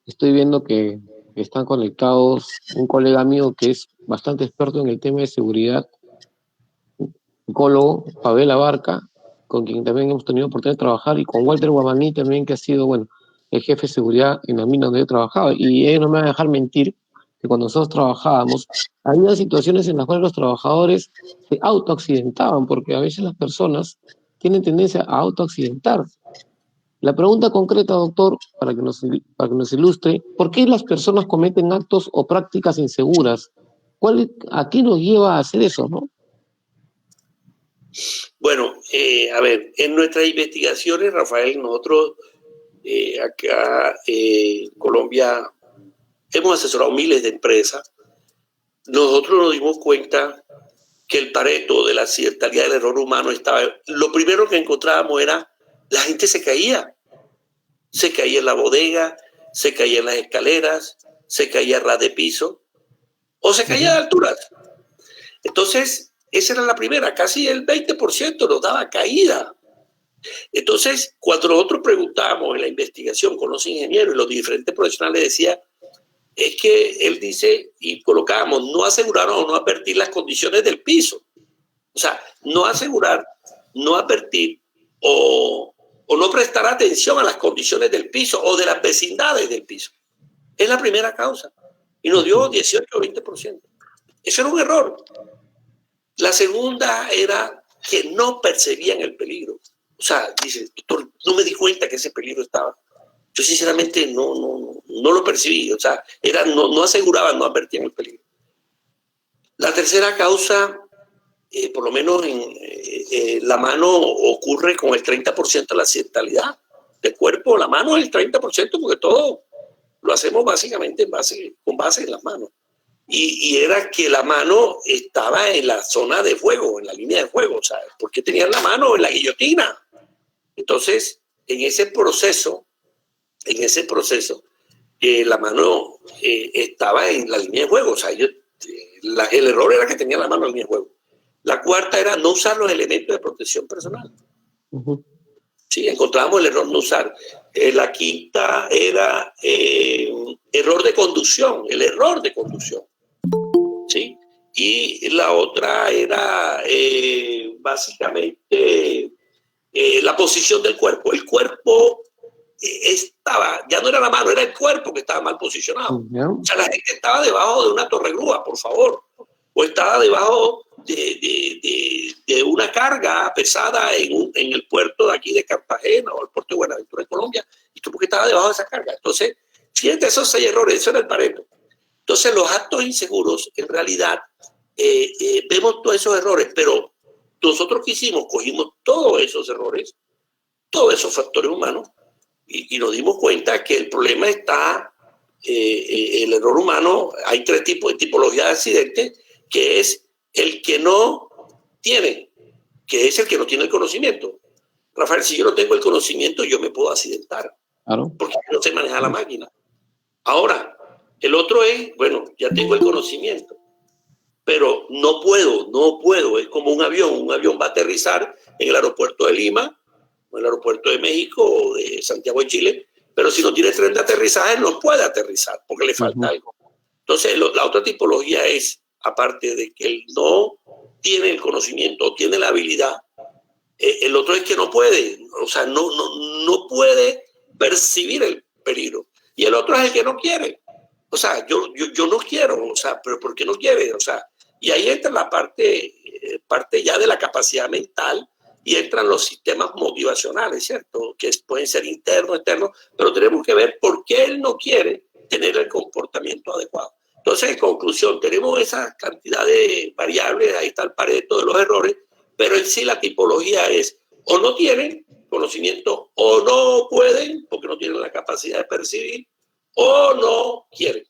estoy viendo que están conectados un colega mío que es bastante experto en el tema de seguridad, psicólogo, Pavel Abarca, con quien también hemos tenido oportunidad de trabajar, y con Walter Guamaní también, que ha sido, bueno, el jefe de seguridad en la mina donde he trabajado. Y ellos no me van a dejar mentir que cuando nosotros trabajábamos, había situaciones en las cuales los trabajadores se autoaccidentaban, porque a veces las personas tienen tendencia a autoaccidentarse. La pregunta concreta, doctor, para que nos ilustre, ¿por qué las personas cometen actos o prácticas inseguras? ¿A qué nos lleva a hacer eso, no? Bueno, a ver, en nuestras investigaciones, Rafael, nosotros acá en Colombia hemos asesorado miles de empresas. Nosotros nos dimos cuenta que el Pareto de la accidentalidad del error humano estaba... Lo primero que encontrábamos era la gente se caía en la bodega, se caía en las escaleras, se caía a ras de piso o se caía de alturas. Entonces, Esa era la primera, casi el 20% nos daba caída. Entonces, cuando nosotros preguntábamos en la investigación con los ingenieros y los diferentes profesionales, decía, es que él dice, y colocábamos, no asegurar o no advertir las condiciones del piso. O sea, no asegurar, no advertir o no prestar atención a las condiciones del piso o de las vecindades del piso. Es la primera causa. Y nos dio 18 o 20%. Eso era un error. La segunda era que no percibían el peligro. O sea, dice, doctor, no me di cuenta que ese peligro estaba. Yo sinceramente no lo percibí. O sea, no aseguraban, no advertían el peligro. La tercera causa, por lo menos en la mano, ocurre con el 30% de la accidentalidad del cuerpo. La mano es el 30% porque todo lo hacemos básicamente con base en las manos. Y era que la mano estaba en la zona de fuego, en la línea de fuego. O sea, ¿por qué tenían la mano en la guillotina? Entonces, en ese proceso, la mano estaba en la línea de fuego. O sea, el error era que tenía la mano en la línea de fuego. La cuarta era no usar los elementos de protección personal. Sí, encontrábamos el error no usar. La quinta era error de conducción, el error de conducción. ¿Sí? Y la otra era básicamente la posición del cuerpo. El cuerpo estaba, ya no era la mano, era el cuerpo que estaba mal posicionado. O sea, la gente estaba debajo de una torregrúa, por favor, o estaba debajo de una carga pesada en el puerto de aquí de Cartagena o el puerto de Buenaventura en Colombia, y tú porque estaba debajo de esa carga. Entonces, fíjate esos 6 errores, eso era el Pareto. Entonces, los actos inseguros, en realidad, vemos todos esos errores, pero nosotros ¿qué hicimos? Cogimos todos esos errores, todos esos factores humanos, y nos dimos cuenta que el problema está, el error humano, hay 3 tipos de tipología de accidentes, que es el que no tiene, que es el que no tiene el conocimiento. Rafael, si yo no tengo el conocimiento, yo me puedo accidentar, claro, porque no sé manejar la máquina. Ahora, el otro es, bueno, ya tengo el conocimiento, pero no puedo, es como un avión va a aterrizar en el aeropuerto de Lima, o en el aeropuerto de México, o de Santiago de Chile, pero si no tiene tren de aterrizaje, no puede aterrizar, porque le falta algo. Entonces, la otra tipología es, aparte de que él no tiene el conocimiento o tiene la habilidad, el otro es que no puede, o sea, no puede percibir el peligro. Y el otro es el que no quiere. O sea, yo no quiero, o sea, pero ¿por qué no quiere? O sea, y ahí entra la parte ya de la capacidad mental y entran los sistemas motivacionales, ¿cierto? Que pueden ser internos, externos, pero tenemos que ver por qué él no quiere tener el comportamiento adecuado. Entonces, en conclusión, tenemos esa cantidad de variables, ahí está el Pareto de los errores, pero en sí la tipología es o no tienen conocimiento o no pueden porque no tienen la capacidad de percibir o no quieren,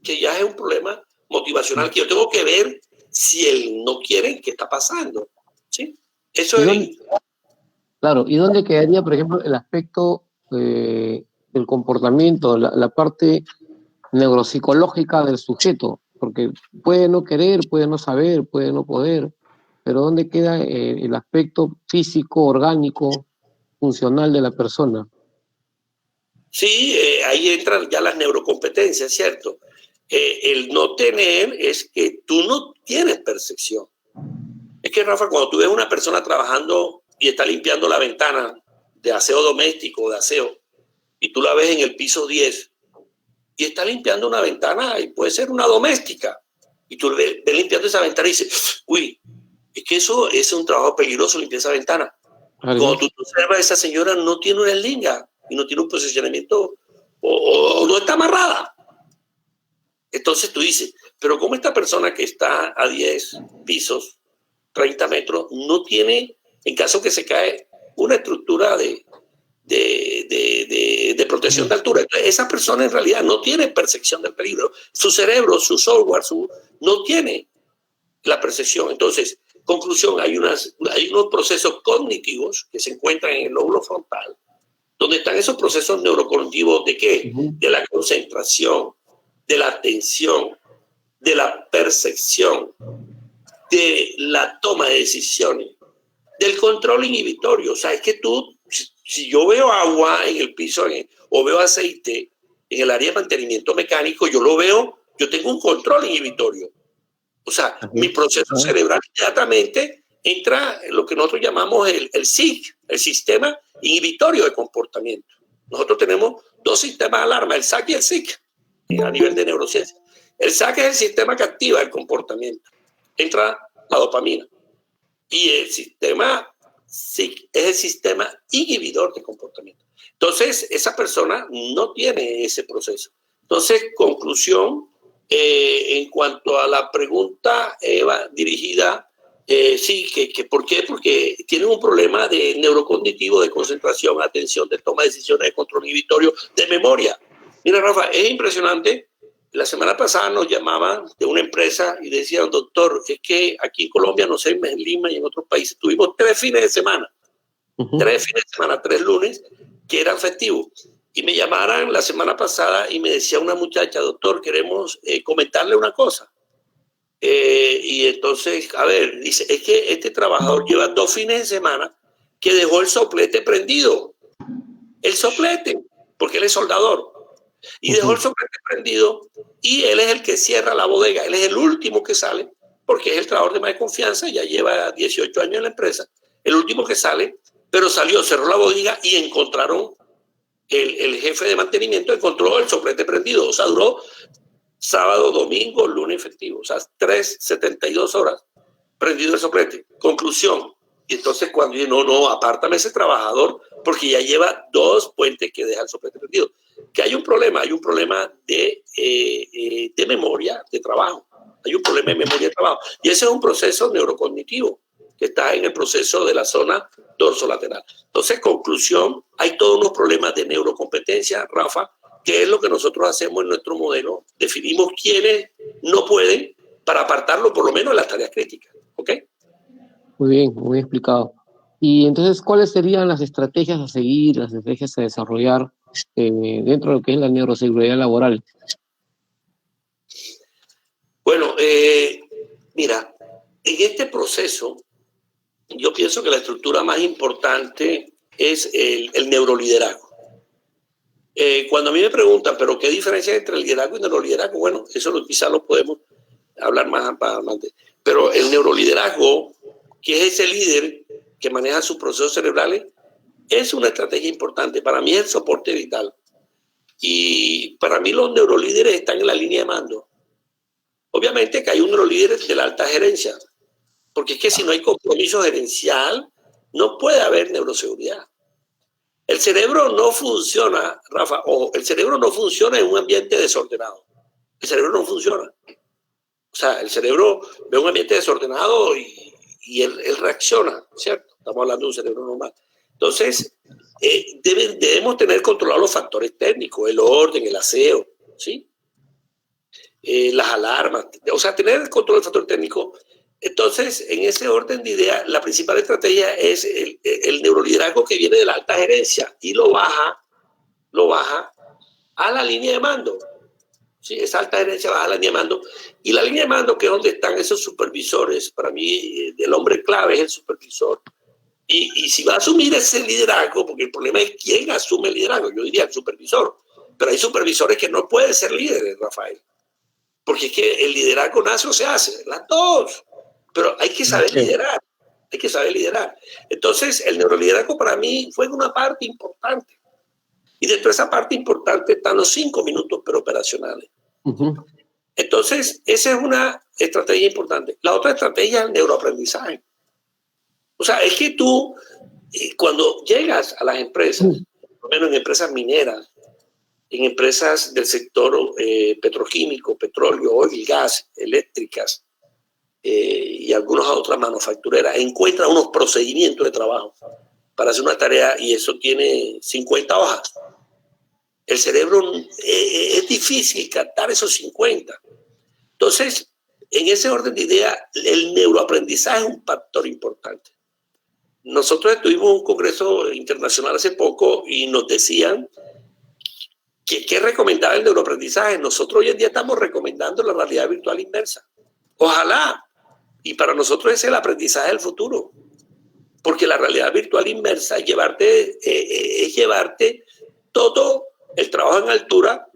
que ya es un problema motivacional que yo tengo que ver si él no quiere, qué está pasando. ¿Sí? Eso es. Claro, ¿y dónde quedaría, por ejemplo, el aspecto del comportamiento, la parte neuropsicológica del sujeto? Porque puede no querer, puede no saber, puede no poder, pero ¿dónde queda el aspecto físico, orgánico, funcional de la persona? Sí, ahí entran ya las neurocompetencias, ¿cierto? El no tener es que tú no tienes percepción. Es que, Rafa, cuando tú ves una persona trabajando y está limpiando la ventana de aseo doméstico, de aseo, y tú la ves en el piso 10 y está limpiando una ventana, y puede ser una doméstica, y tú ves limpiando esa ventana y dices, uy, es que eso es un trabajo peligroso, limpiar esa ventana. Cuando tú observas, esa señora no tiene una eslinga y no tiene un posicionamiento o no está amarrada. Entonces tú dices, pero ¿cómo esta persona que está a 10 pisos, 30 metros, no tiene, en caso que se cae, una estructura de protección de altura? Entonces, esa persona en realidad no tiene percepción del peligro. Su cerebro, su software, no tiene la percepción. Entonces, conclusión, hay unos procesos cognitivos que se encuentran en el lóbulo frontal, donde están esos procesos neurocognitivos de ¿qué? De la concentración, de la atención, de la percepción, de la toma de decisiones, del control inhibitorio. O sea, es que tú, si yo veo agua en el piso o veo aceite en el área de mantenimiento mecánico, yo tengo un control inhibitorio. O sea, mi proceso cerebral inmediatamente entra en lo que nosotros llamamos el SIC, el sistema inhibitorio de comportamiento. Nosotros tenemos dos sistemas de alarma, el SAC y el SIC, a nivel de neurociencia. El SAC es el sistema que activa el comportamiento. Entra la dopamina. Y el sistema SIC es el sistema inhibidor de comportamiento. Entonces, esa persona no tiene ese proceso. Entonces, conclusión, en cuanto a la pregunta, Eva, dirigida, sí, ¿por qué? Porque tienen un problema de neurocognitivo, de concentración, atención, de toma de decisiones, de control inhibitorio, de memoria. Mira, Rafa, es impresionante. La semana pasada nos llamaban de una empresa y decían, doctor, es que aquí en Colombia, no sé, en Lima y en otros países, tuvimos 3 fines de semana, 3 fines de semana, 3 lunes, que eran festivos. Y me llamaran la semana pasada y me decía una muchacha, doctor, queremos comentarle una cosa. Y entonces, a ver, dice, es que este trabajador lleva 2 fines de semana que dejó el soplete prendido. El soplete, porque él es soldador. Y dejó el soplete prendido y él es el que cierra la bodega. Él es el último que sale porque es el trabajador de más confianza, ya lleva 18 años en la empresa. El último que sale, pero salió, cerró la bodega y encontraron, el jefe de mantenimiento encontró el soplete prendido. O sea, duró sábado, domingo, lunes festivo. O sea, 72 horas prendido el soplete. Conclusión. Y entonces cuando yo, no, apártame ese trabajador porque ya lleva 2 puentes que deja el soplete prendido. Que hay un problema de memoria de trabajo. Hay un problema de memoria de trabajo. Y ese es un proceso neurocognitivo que está en el proceso de la zona dorsolateral. Entonces, conclusión, hay todos unos problemas de neurocompetencia, Rafa, que es lo que nosotros hacemos en nuestro modelo. Definimos quiénes no pueden para apartarlo por lo menos en las tareas críticas. ¿Ok? Muy bien, muy explicado. Y entonces, ¿cuáles serían las estrategias a seguir, las estrategias a desarrollar dentro de lo que es la neuroseguridad laboral? Bueno, mira, en este proceso, yo pienso que la estructura más importante es el neuroliderazgo. Cuando a mí me preguntan, ¿pero qué diferencia hay entre el liderazgo y el neuroliderazgo? Bueno, eso quizás lo podemos hablar más adelante. Pero el neuroliderazgo, que es ese líder que maneja sus procesos cerebrales, es una estrategia importante. Para mí es el soporte vital. Y para mí los neurolíderes están en la línea de mando. Obviamente que hay un neurolíder de la alta gerencia, porque es que si no hay compromiso gerencial, no puede haber neuroseguridad. El cerebro no funciona, Rafa, ojo, el cerebro no funciona en un ambiente desordenado. El cerebro no funciona. O sea, el cerebro ve un ambiente desordenado y él reacciona, ¿cierto? Estamos hablando de un cerebro normal. Entonces, debemos tener controlados los factores técnicos, el orden, el aseo, ¿sí? Las alarmas, o sea, tener el control del factor técnico. Entonces, en ese orden de ideas, la principal estrategia es el neuroliderazgo que viene de la alta gerencia y lo baja a la línea de mando. ¿Sí? Esa alta gerencia baja a la línea de mando. Y la línea de mando, que es donde están esos supervisores, para mí el hombre clave es el supervisor. Y si va a asumir ese liderazgo, porque el problema es quién asume el liderazgo, yo diría el supervisor. Pero hay supervisores que no pueden ser líderes, Rafael. Porque es que el liderazgo nace o se hace, las dos. Pero hay que saber liderar, hay que saber liderar. Entonces, el neuroliderazgo para mí fue una parte importante. Y dentro de esa parte importante están los 5 minutos operacionales. Entonces, esa es una estrategia importante. La otra estrategia es el neuroaprendizaje. O sea, es que tú, cuando llegas a las empresas, por lo menos en empresas mineras, en empresas del sector petroquímico, petróleo, oil, gas, eléctricas y algunas otras manufactureras, encuentran unos procedimientos de trabajo para hacer una tarea y eso tiene 50 hojas. El cerebro es difícil captar esos 50. Entonces, en ese orden de idea, el neuroaprendizaje es un factor importante. Nosotros estuvimos en un congreso internacional hace poco y nos decían ¿qué recomendaba el neuroaprendizaje? Nosotros hoy en día estamos recomendando la realidad virtual inmersa. Ojalá Y para nosotros es el aprendizaje del futuro. Porque la realidad virtual inmersa es llevarte todo el trabajo en altura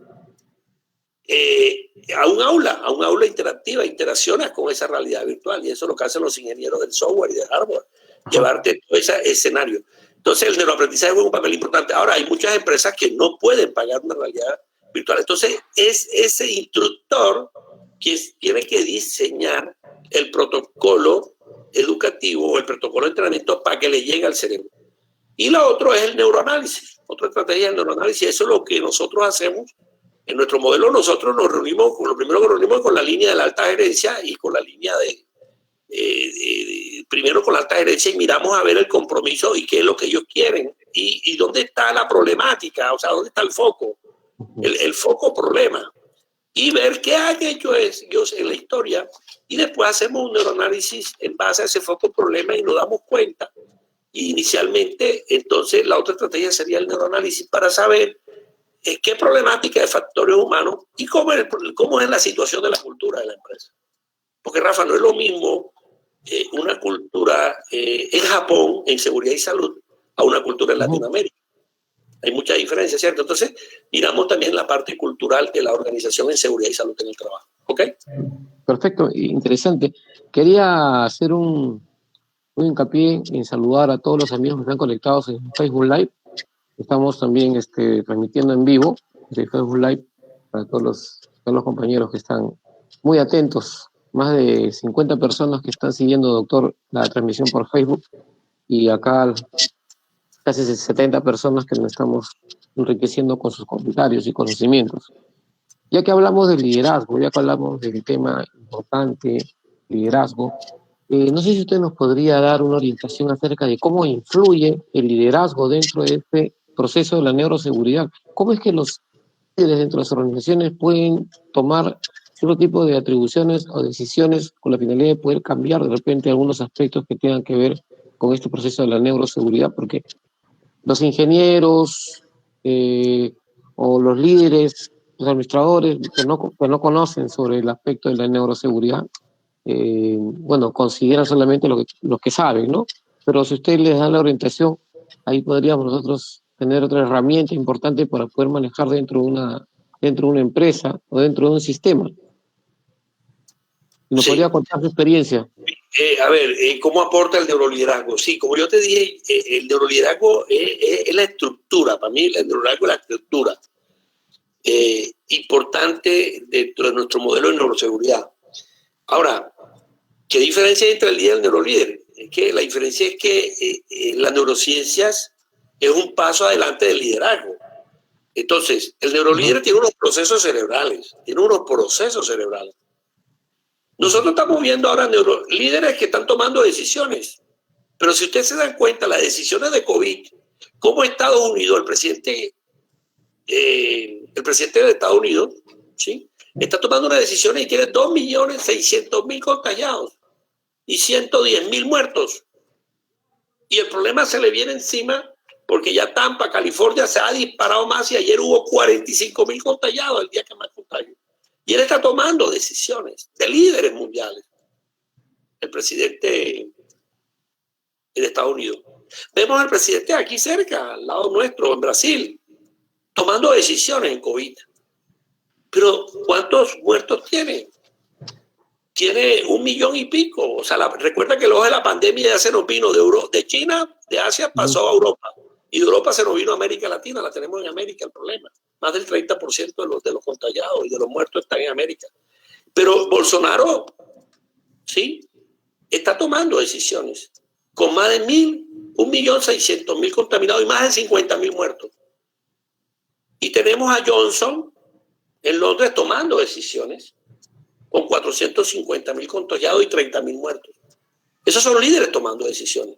a un aula interactiva, interaccionas con esa realidad virtual, y eso es lo que hacen los ingenieros del software y del hardware, llevarte todo ese escenario. Entonces el neuroaprendizaje juega un papel importante. Ahora hay muchas empresas que no pueden pagar una realidad virtual, entonces es ese instructor que tiene que diseñar el protocolo educativo o el protocolo de entrenamiento para que le llegue al cerebro. Y lo otro es el neuroanálisis, otra estrategia del neuroanálisis. Eso es lo que nosotros hacemos. En nuestro modelo nosotros nos reunimos, lo primero que nos reunimos con la línea de la alta gerencia y con la línea primero con la alta gerencia, y miramos a ver el compromiso y qué es lo que ellos quieren y dónde está la problemática, o sea, dónde está el foco, el foco problema, y ver qué han hecho ellos en la historia, y después hacemos un neuroanálisis en base a ese foco problema y nos damos cuenta. Y inicialmente, entonces, la otra estrategia sería el neuroanálisis para saber qué problemática de factores humanos y cómo es la situación de la cultura de la empresa. Porque, Rafa, no es lo mismo una cultura en Japón, en seguridad y salud, a una cultura en Latinoamérica. Hay mucha diferencia, ¿cierto? Entonces, miramos también la parte cultural de la organización en seguridad y salud en el trabajo. ¿Ok? Perfecto, interesante. Quería hacer un hincapié en saludar a todos los amigos que están conectados en Facebook Live. Estamos también transmitiendo en vivo de Facebook Live para todos los compañeros que están muy atentos. Más de 50 personas que están siguiendo, doctor, la transmisión por Facebook, y acá casi 70 personas que nos estamos enriqueciendo con sus comentarios y conocimientos. Ya que hablamos de liderazgo, ya que hablamos del tema importante, liderazgo, no sé si usted nos podría dar una orientación acerca de cómo influye el liderazgo dentro de este proceso de la neuroseguridad. ¿Cómo es que los líderes dentro de las organizaciones pueden tomar cierto tipo de atribuciones o decisiones con la finalidad de poder cambiar de repente algunos aspectos que tengan que ver con este proceso de la neuroseguridad? Porque los ingenieros o los líderes, los administradores que no conocen sobre el aspecto de la neuroseguridad, consideran solamente lo que saben, ¿no? Pero si usted les da la orientación, ahí podríamos nosotros tener otra herramienta importante para poder manejar dentro de una empresa o dentro de un sistema. ¿Nos podría contar su experiencia? ¿Cómo aporta el neuroliderazgo? Sí, como yo te dije, el neuroliderazgo es la estructura. Para mí, el neuroliderazgo es la estructura importante dentro de nuestro modelo de neuroseguridad. Ahora, ¿qué diferencia hay entre el líder y el neurolíder? La diferencia es que las neurociencias es un paso adelante del liderazgo. Entonces, el neurolíder tiene unos procesos cerebrales. Nosotros estamos viendo ahora neurolíderes que están tomando decisiones. Pero si ustedes se dan cuenta, las decisiones de COVID, cómo Estados Unidos, el presidente de Estados Unidos, ¿sí?, está tomando una decisión y tiene 2.600.000 contagiados y 110.000 muertos. Y el problema se le viene encima porque ya Tampa, California, se ha disparado más y ayer hubo 45.000 contagiados el día que más contagios. Y él está tomando decisiones de líderes mundiales. El presidente de Estados Unidos. Vemos al presidente aquí cerca, al lado nuestro, en Brasil, tomando decisiones en COVID. Pero ¿cuántos muertos tiene? Tiene 1 millón y pico. O sea, recuerda que el ojo de la pandemia ya se nos vino de China, de Asia, pasó a Europa. Y de Europa se nos vino a América Latina. La tenemos en América el problema. Más del 30% de los contagiados y de los muertos están en América. Pero Bolsonaro, ¿sí?, está tomando decisiones con más de 1.600.000 contaminados y más de 50.000 muertos. Y tenemos a Johnson en Londres tomando decisiones con 450.000 contagiados y 30.000 muertos. Esos son líderes tomando decisiones.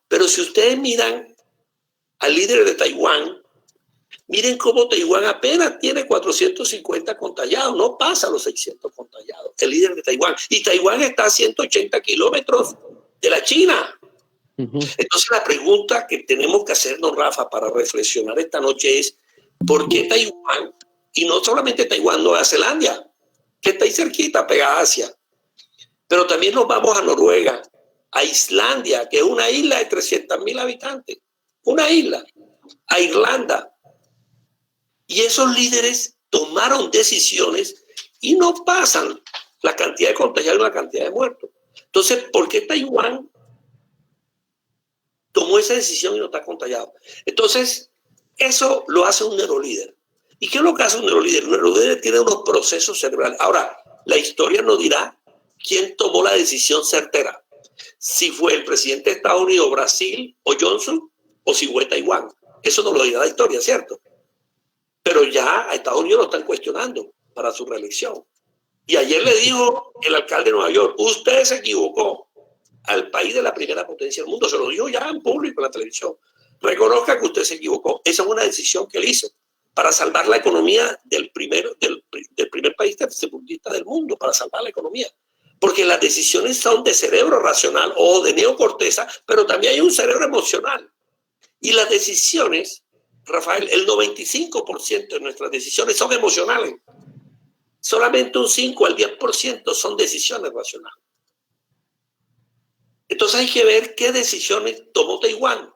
Pero si ustedes miran al líder de Taiwán, miren cómo Taiwán apenas tiene 450 contagiados, no pasa los 600 contagiados, el líder de Taiwán. Y Taiwán está a 180 kilómetros de la China. Entonces la pregunta que tenemos que hacernos, Rafa, para reflexionar esta noche es, ¿por qué Taiwán? Y no solamente Taiwán, Nueva Zelanda, que está ahí cerquita, pegada a Asia. Pero también nos vamos a Noruega, a Islandia, que es una isla de 300.000 habitantes, una isla, a Irlanda. Y esos líderes tomaron decisiones y no pasan la cantidad de contagiados y la cantidad de muertos. Entonces, ¿por qué Taiwán tomó esa decisión y no está contagiado? Entonces, eso lo hace un neurolíder. ¿Y qué es lo que hace un neurolíder? Un neurolíder tiene unos procesos cerebrales. Ahora, la historia nos dirá quién tomó la decisión certera. Si fue el presidente de Estados Unidos, Brasil o Johnson, o si fue Taiwán. Eso nos lo dirá la historia, ¿cierto? Pero ya a Estados Unidos lo están cuestionando para su reelección. Y ayer le dijo el alcalde de Nueva York, usted se equivocó al país de la primera potencia del mundo. Se lo dijo ya en público en la televisión. Reconozca que usted se equivocó. Esa es una decisión que él hizo para salvar la economía del primer país tercermundista del mundo, para salvar la economía. Porque las decisiones son de cerebro racional o de neocorteza, pero también hay un cerebro emocional. Y las decisiones, Rafael, el 95% de nuestras decisiones son emocionales. Solamente un 5 al 10% son decisiones racionales. Entonces hay que ver qué decisiones tomó Taiwán,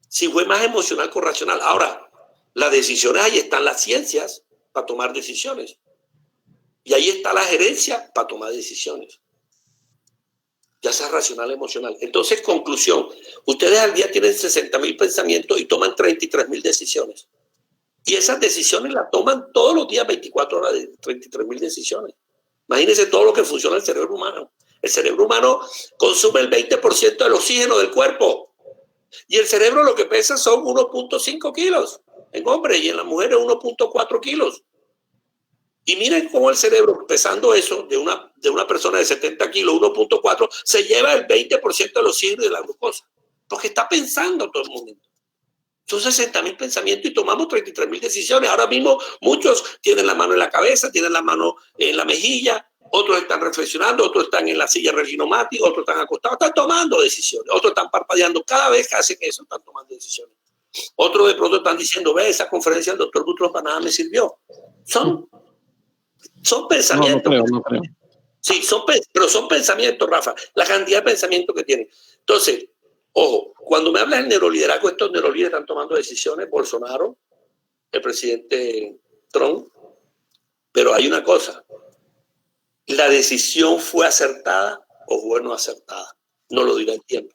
si fue más emocional que racional. Ahora, las decisiones, ahí están las ciencias para tomar decisiones. Y ahí está la gerencia para tomar decisiones. Ya sea racional o emocional. Entonces, conclusión, ustedes al día tienen 60.000 pensamientos y toman 33.000 decisiones. Y esas decisiones las toman todos los días, 24 horas, de 33.000 decisiones. Imagínense todo lo que funciona el cerebro humano. El cerebro humano consume el 20% del oxígeno del cuerpo. Y el cerebro lo que pesa son 1.5 kilos en hombres y en las mujeres 1.4 kilos. Y miren cómo el cerebro, pesando eso de una persona de 70 kilos, 1.4, se lleva el 20% del oxígeno y de la glucosa. Porque está pensando todo el momento. Son 60.000 pensamientos y tomamos 33.000 decisiones. Ahora mismo muchos tienen la mano en la cabeza, tienen la mano en la mejilla, otros están reflexionando, otros están en la silla relinomática, otros están acostados, están tomando decisiones, otros están parpadeando. Cada vez que hacen eso están tomando decisiones. Otros de pronto están diciendo, ve, esa conferencia del doctor Boutros para nada me sirvió. Son pensamientos. No creo. Sí, pero son pensamientos, Rafa. La cantidad de pensamientos que tienen. Entonces, ojo, cuando me hablas del neuroliderazgo, estos neurolíderes están tomando decisiones. Bolsonaro, el presidente Trump. Pero hay una cosa. ¿La decisión fue acertada o fue no acertada? No lo dirá el tiempo.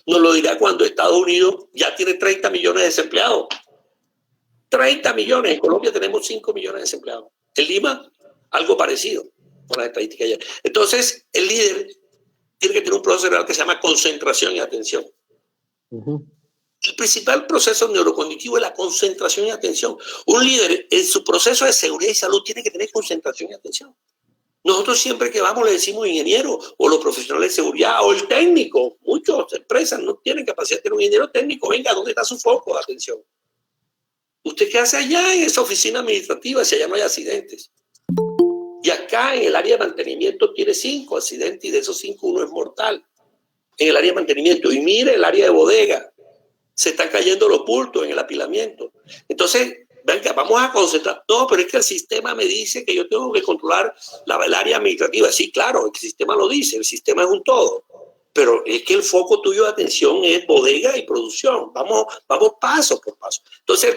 No lo dirá cuando Estados Unidos ya tiene 30 millones de desempleados. 30 millones. En Colombia tenemos 5 millones de desempleados. En Lima, algo parecido con las estadísticas ayer. Entonces, el líder tiene que tener un proceso cerebral que se llama concentración y atención. El principal proceso neurocognitivo es la concentración y atención. Un líder en su proceso de seguridad y salud tiene que tener concentración y atención. Nosotros siempre que vamos le decimos ingeniero o los profesionales de seguridad o el técnico. Muchas empresas no tienen capacidad de tener un ingeniero técnico. Venga, ¿dónde está su foco de atención? ¿Usted qué hace allá en esa oficina administrativa si allá no hay accidentes? Y acá en el área de mantenimiento tiene 5 accidentes y de esos 5 uno es mortal. En el área de mantenimiento. Y mire el área de bodega. Se están cayendo los bultos en el apilamiento. Entonces, venga, vamos a concentrar. No, pero es que el sistema me dice que yo tengo que controlar el área administrativa. Sí, claro, el sistema lo dice. El sistema es un todo. Pero es que el foco tuyo de atención es bodega y producción. Vamos paso por paso. Entonces,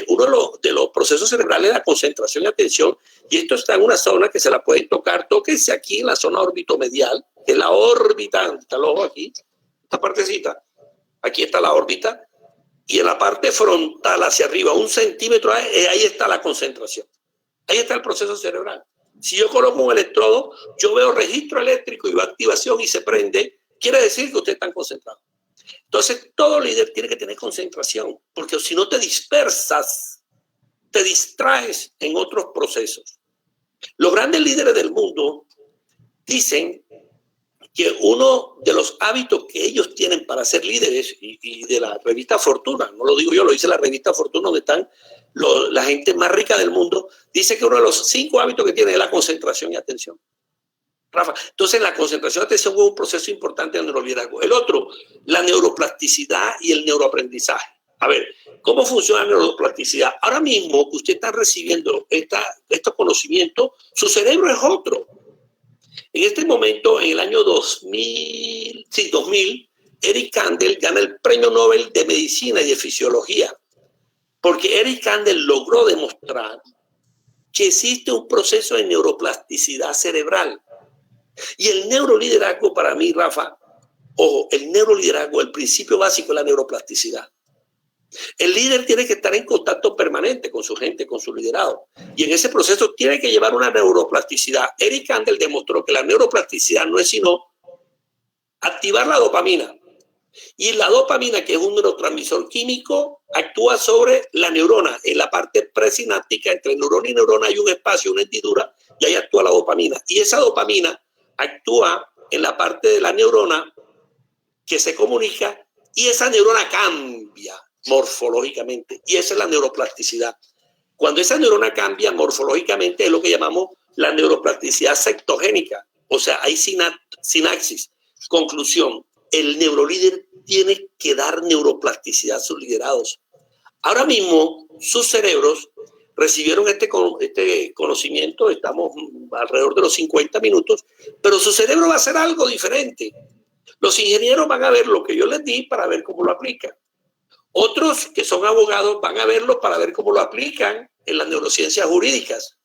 uno de los procesos cerebrales es la concentración y atención. Y esto está en una zona que se la pueden tocar. Tóquense aquí en la zona orbitomedial, que es la órbita. Está el ojo aquí, esta partecita. Aquí está la órbita. Y en la parte frontal hacia arriba, 1 centímetro, ahí está la concentración. Ahí está el proceso cerebral. Si yo coloco un electrodo, yo veo registro eléctrico y veo activación y se prende. Quiere decir que usted está concentrado. Entonces, todo líder tiene que tener concentración, porque si no te dispersas, te distraes en otros procesos. Los grandes líderes del mundo dicen que uno de los hábitos que ellos tienen para ser líderes, y de la revista Fortuna, no lo digo yo, lo dice la revista Fortuna, donde están la gente más rica del mundo, dice que uno de los 5 hábitos que tiene es la concentración y atención. Rafa, entonces la concentración y atención es un proceso importante del neuroliderazgo. El otro, la neuroplasticidad y el neuroaprendizaje. A ver, ¿cómo funciona la neuroplasticidad? Ahora mismo que usted está recibiendo estos conocimientos, su cerebro es otro. En este momento, en el año 2000, Eric Kandel gana el Premio Nobel de Medicina y de Fisiología, porque Eric Kandel logró demostrar que existe un proceso de neuroplasticidad cerebral. Y el neuroliderazgo para mí, Rafa, ojo, el neuroliderazgo, el principio básico es la neuroplasticidad. El líder tiene que estar en contacto permanente con su gente, con su liderado. Y en ese proceso tiene que llevar una neuroplasticidad. Eric Kandel demostró que la neuroplasticidad no es sino activar la dopamina. Y la dopamina, que es un neurotransmisor químico, actúa sobre la neurona. En la parte presináptica, entre neurona y neurona hay un espacio, una hendidura, y ahí actúa la dopamina. Y esa dopamina actúa en la parte de la neurona que se comunica, y esa neurona cambia morfológicamente, y esa es la neuroplasticidad. Cuando esa neurona cambia morfológicamente es lo que llamamos la neuroplasticidad sectogénica, o sea, hay sinapsis. Conclusión, el neurolíder tiene que dar neuroplasticidad a sus liderados. Ahora mismo sus cerebros recibieron este conocimiento, estamos alrededor de los 50 minutos, pero su cerebro va a hacer algo diferente. Los ingenieros van a ver lo que yo les di para ver cómo lo aplican. Otros que son abogados van a verlo para ver cómo lo aplican en las neurociencias jurídicas.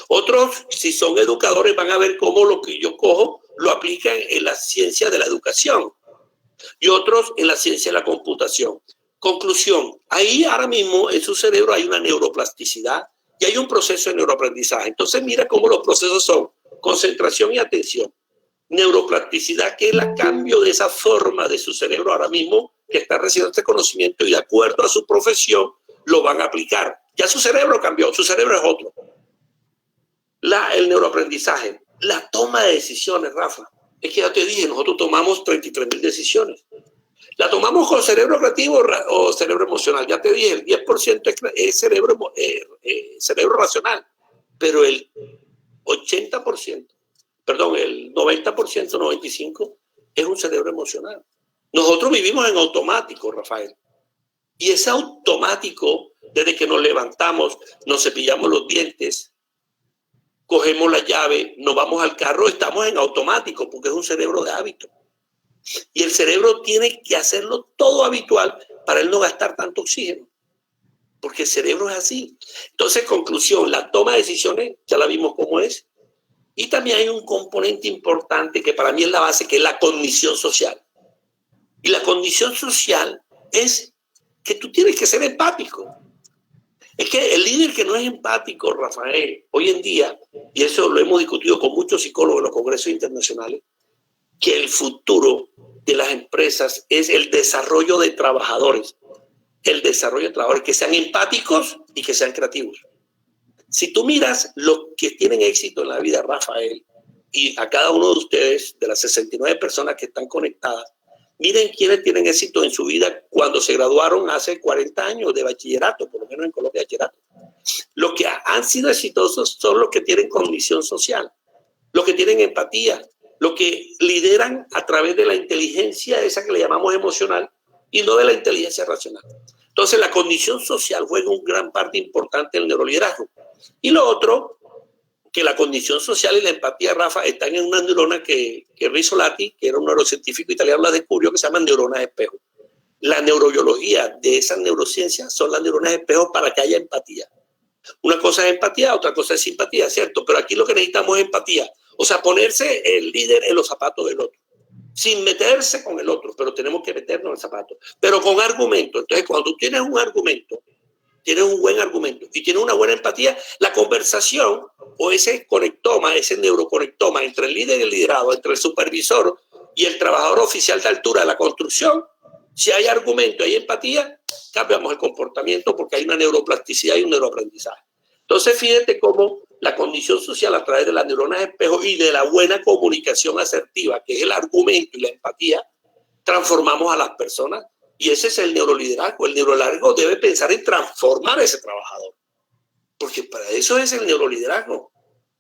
Otros, si son educadores, van a ver cómo lo que yo cojo lo aplican en la ciencia de la educación. Y otros en la ciencia de la computación. Conclusión, ahí ahora mismo en su cerebro hay una neuroplasticidad y hay un proceso de neuroaprendizaje. Entonces mira cómo los procesos son concentración y atención. Neuroplasticidad, que es el cambio de esa forma de su cerebro ahora mismo, que está recibiendo este conocimiento y de acuerdo a su profesión lo van a aplicar. Ya su cerebro cambió, su cerebro es otro. El neuroaprendizaje, la toma de decisiones, Rafa. Es que ya te dije, nosotros tomamos 33.000 decisiones. ¿La tomamos con cerebro creativo o cerebro emocional? Ya te dije, el 10% es cerebro racional, pero el 80%, perdón, el 90%, 95% es un cerebro emocional. Nosotros vivimos en automático, Rafael. Y ese automático, desde que nos levantamos, nos cepillamos los dientes, cogemos la llave, nos vamos al carro, estamos en automático porque es un cerebro de hábito. Y el cerebro tiene que hacerlo todo habitual para él no gastar tanto oxígeno. Porque el cerebro es así. Entonces, conclusión, la toma de decisiones, ya la vimos cómo es. Y también hay un componente importante que para mí es la base, que es la cognición social. Y la condición social es que tú tienes que ser empático. Es que el líder que no es empático, Rafael, hoy en día, y eso lo hemos discutido con muchos psicólogos en los congresos internacionales, que el futuro de las empresas es el desarrollo de trabajadores. El desarrollo de trabajadores que sean empáticos y que sean creativos. Si tú miras los que tienen éxito en la vida, Rafael, y a cada uno de ustedes, de las 69 personas que están conectadas, miren quiénes tienen éxito en su vida cuando se graduaron hace 40 años de bachillerato, por lo menos en Colombia, bachillerato. Los que han sido exitosos son los que tienen cognición social, los que tienen empatía, los que lideran a través de la inteligencia esa que le llamamos emocional y no de la inteligencia racional. Entonces la condición social juega un gran parte importante en el neuroliderazgo. Y lo otro, que la condición social y la empatía, Rafa, están en una neurona que Rizzolatti, que era un neurocientífico italiano, la descubrió, que se llaman neuronas espejo. La neurobiología de esas neurociencias son las neuronas espejo para que haya empatía. Una cosa es empatía, otra cosa es simpatía, ¿cierto? Pero aquí lo que necesitamos es empatía. O sea, ponerse el líder en los zapatos del otro. Sin meterse con el otro, pero tenemos que meternos en el zapato. Pero con argumento. Entonces, cuando tú tienes un argumento, tienes un buen argumento y tienes una buena empatía, la conversación o ese conectoma, ese neuroconectoma entre el líder y el liderado, entre el supervisor y el trabajador oficial de altura de la construcción, si hay argumento, hay empatía, cambiamos el comportamiento porque hay una neuroplasticidad y un neuroaprendizaje. Entonces, fíjate cómo la condición social a través de las neuronas espejo y de la buena comunicación asertiva, que es el argumento y la empatía, transformamos a las personas. Y ese es el neuroliderazgo. El neuroliderazgo debe pensar en transformar a ese trabajador. Porque para eso es el neuroliderazgo.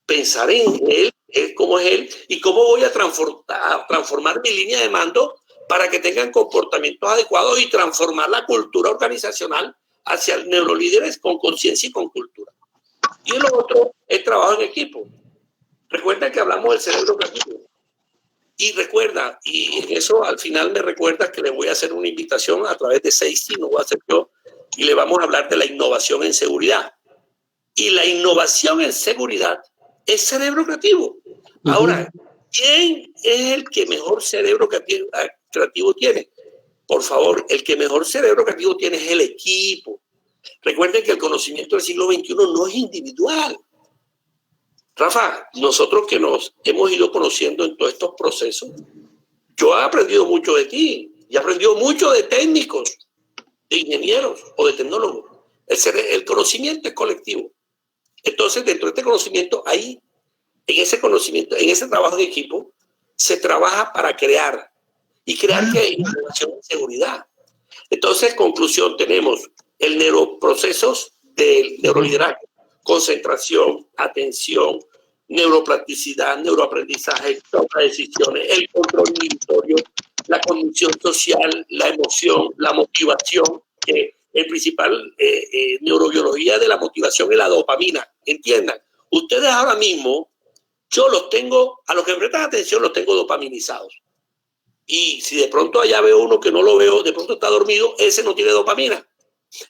Pensar en él, cómo es él y cómo voy a transformar mi línea de mando para que tengan comportamientos adecuados y transformar la cultura organizacional hacia el neurolíderes con conciencia y con cultura. Y lo otro es trabajo en equipo. Recuerda que hablamos del cerebro creativo. Y recuerda, y en eso al final me recuerda que le voy a hacer una invitación a través de Safety, no voy a hacer yo, y le vamos a hablar de la innovación en seguridad. Y la innovación en seguridad es cerebro creativo. Ahora, ¿quién es el que mejor cerebro creativo tiene? Por favor, el que mejor cerebro creativo tiene es el equipo. Recuerden que el conocimiento del siglo XXI no es individual. Rafa, nosotros que nos hemos ido conociendo en todos estos procesos, yo he aprendido mucho de ti y he aprendido mucho de técnicos, de ingenieros o de tecnólogos. El conocimiento es colectivo. Entonces, dentro de este conocimiento, ahí, en ese conocimiento, en ese trabajo de equipo, se trabaja para crear. ¿Y crear qué? Innovación en seguridad. Entonces, conclusión, tenemos el neuroprocesos del neuroliderazgo, concentración, atención, neuroplasticidad, neuroaprendizaje, toma de decisiones, el control inhibitorio, la condición social, la emoción, la motivación, que el principal neurobiología de la motivación es la dopamina. Entiendan, ustedes ahora mismo, yo los tengo, a los que prestan atención, los tengo dopaminizados. Y si de pronto allá veo uno que no lo veo, de pronto está dormido, ese no tiene dopamina.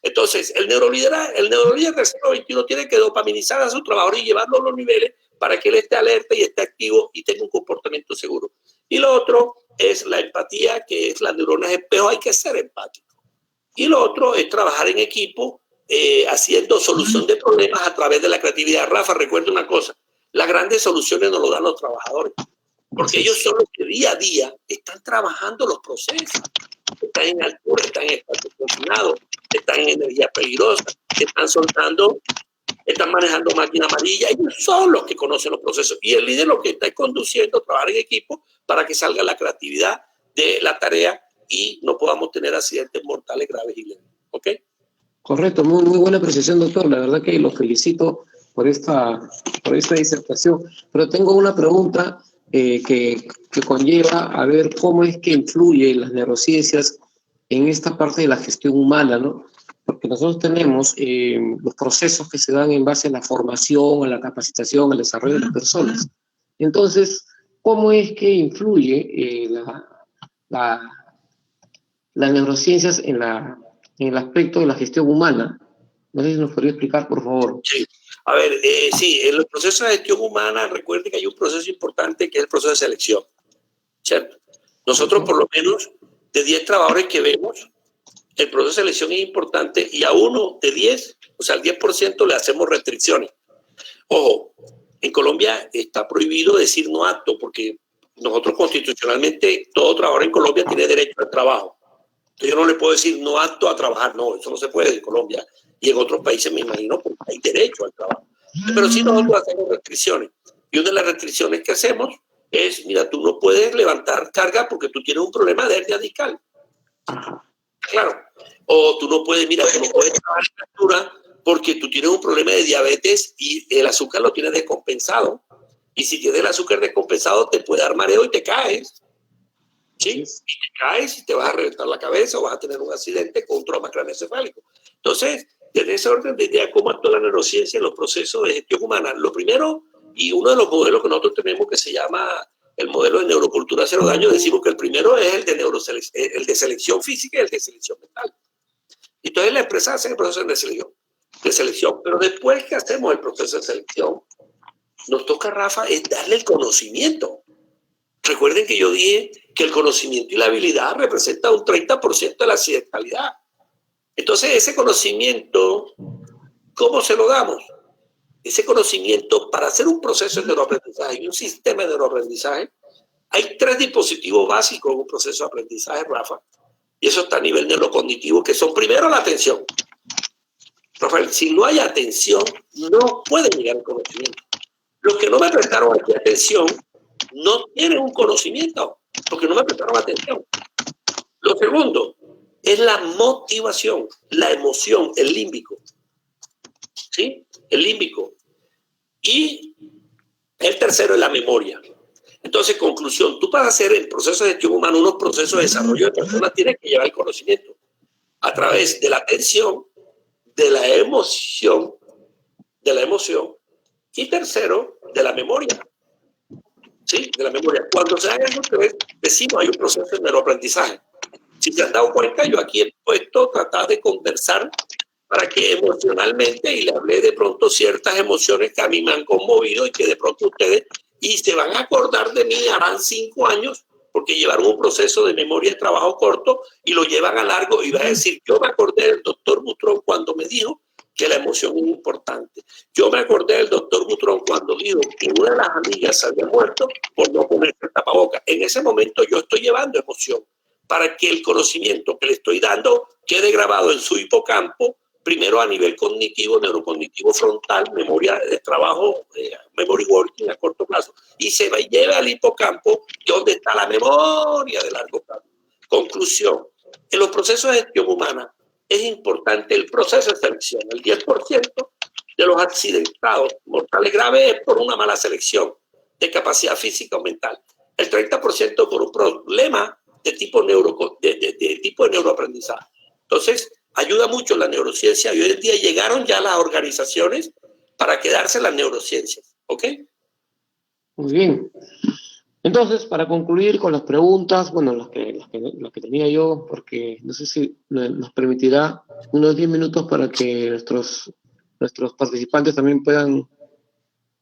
Entonces, el neurolíder del siglo XXI tiene que dopaminizar a su trabajador y llevarlo a los niveles para que él esté alerta y esté activo y tenga un comportamiento seguro. Y lo otro es la empatía, que es las neuronas espejo, hay que ser empático. Y lo otro es trabajar en equipo, haciendo solución de problemas a través de la creatividad. Rafa, recuerda una cosa, las grandes soluciones nos lo dan los trabajadores, porque ellos son los que día a día están trabajando los procesos. Están en altura, están en espacio confinado, están en energía peligrosa, están soltando, están manejando máquina amarilla. Ellos son los que conocen los procesos. Y el líder lo que está conduciendo, trabajar en equipo para que salga la creatividad de la tarea y no podamos tener accidentes mortales graves y leves. ¿Ok? Correcto, muy buena apreciación, doctor. La verdad que lo felicito por esta disertación. Pero tengo una pregunta que conlleva a ver cómo es que influyen las neurociencias en esta parte de la gestión humana, ¿no? Porque nosotros tenemos los procesos que se dan en base a la formación, a la capacitación, al desarrollo de las personas. Entonces, ¿cómo es que influye las neurociencias en el aspecto de la gestión humana? No sé si nos podría explicar, por favor. Sí. A ver, sí, en los procesos de gestión humana, recuerde que hay un proceso importante que es el proceso de selección, ¿cierto? Nosotros, por lo menos, de 10 trabajadores que vemos, el proceso de selección es importante y a uno de 10, o sea, al 10% le hacemos restricciones. Ojo, en Colombia está prohibido decir no apto porque nosotros constitucionalmente, todo trabajador en Colombia tiene derecho al trabajo. Entonces yo no le puedo decir no apto a trabajar, no, eso no se puede en Colombia. Y en otros países me imagino porque hay derecho al trabajo. Pero sí nosotros hacemos restricciones. Y una de las restricciones que hacemos es, mira, tú no puedes levantar carga porque tú tienes un problema de hernia discal. Claro. O tú no puedes, mira, tú no puedes trabajar en altura porque tú tienes un problema de diabetes y el azúcar lo tienes descompensado. Y si tienes el azúcar descompensado te puede dar mareo y te caes. ¿Sí? Y te caes y te vas a reventar la cabeza o vas a tener un accidente con un trauma craneoencefálico. Entonces, desde ese orden de idea, ¿cómo actúa la neurociencia en los procesos de gestión humana? Lo primero, y uno de los modelos que nosotros tenemos que se llama el modelo de neurocultura cero daño, decimos que el primero es el de selección física y el de selección mental. Entonces la empresa hace el proceso de selección, pero después que hacemos el proceso de selección, nos toca, Rafa, es darle el conocimiento. Recuerden que yo dije que el conocimiento y la habilidad representan un 30% de la accidentalidad. Entonces, ese conocimiento, ¿cómo se lo damos? Ese conocimiento, para hacer un proceso de neuroaprendizaje y un sistema de neuroaprendizaje, hay 3 dispositivos básicos en un proceso de aprendizaje, Rafa, y eso está a nivel neurocognitivo, que son primero la atención. Rafael, si no hay atención, no puede llegar al conocimiento. Los que no me prestaron aquí atención no tienen un conocimiento, porque no me prestaron atención. Lo segundo es la motivación, la emoción, el límbico. ¿Sí? El límbico. Y el tercero es la memoria. Entonces, conclusión, tú para hacer el proceso de gestión humana, unos procesos de desarrollo de personas, tienes que llevar el conocimiento a través de la atención, de la emoción, y tercero, de la memoria. ¿sí? De la memoria. Cuando se haga eso, decimos, hay un proceso de neuroaprendizaje. Si se han dado cuenta, yo aquí he puesto tratar de conversar para que emocionalmente, y le hablé de pronto ciertas emociones que a mí me han conmovido y que de pronto ustedes, y se van a acordar de mí, harán 5 años, porque llevaron un proceso de memoria de trabajo corto y lo llevan a largo, y va a decir, yo me acordé del doctor Butrón cuando me dijo que la emoción es importante. Yo me acordé del doctor Butrón cuando dijo que una de las amigas se había muerto por no ponerse el tapabocas. En ese momento yo estoy llevando emoción para que el conocimiento que le estoy dando quede grabado en su hipocampo, primero a nivel cognitivo, neurocognitivo frontal, memoria de trabajo, memory working a corto plazo, y se lleva al hipocampo, donde está la memoria de largo plazo. Conclusión, en los procesos de gestión humana es importante el proceso de selección. El 10% de los accidentados mortales graves es por una mala selección de capacidad física o mental. El 30% por un problema de tipo de neuroaprendizaje. Entonces, ayuda mucho la neurociencia y hoy en día llegaron ya las organizaciones para quedarse en las neurociencias. ¿Ok? Muy bien. Entonces, para concluir con las preguntas, bueno, las que tenía yo, porque no sé si nos permitirá unos 10 minutos para que nuestros participantes también puedan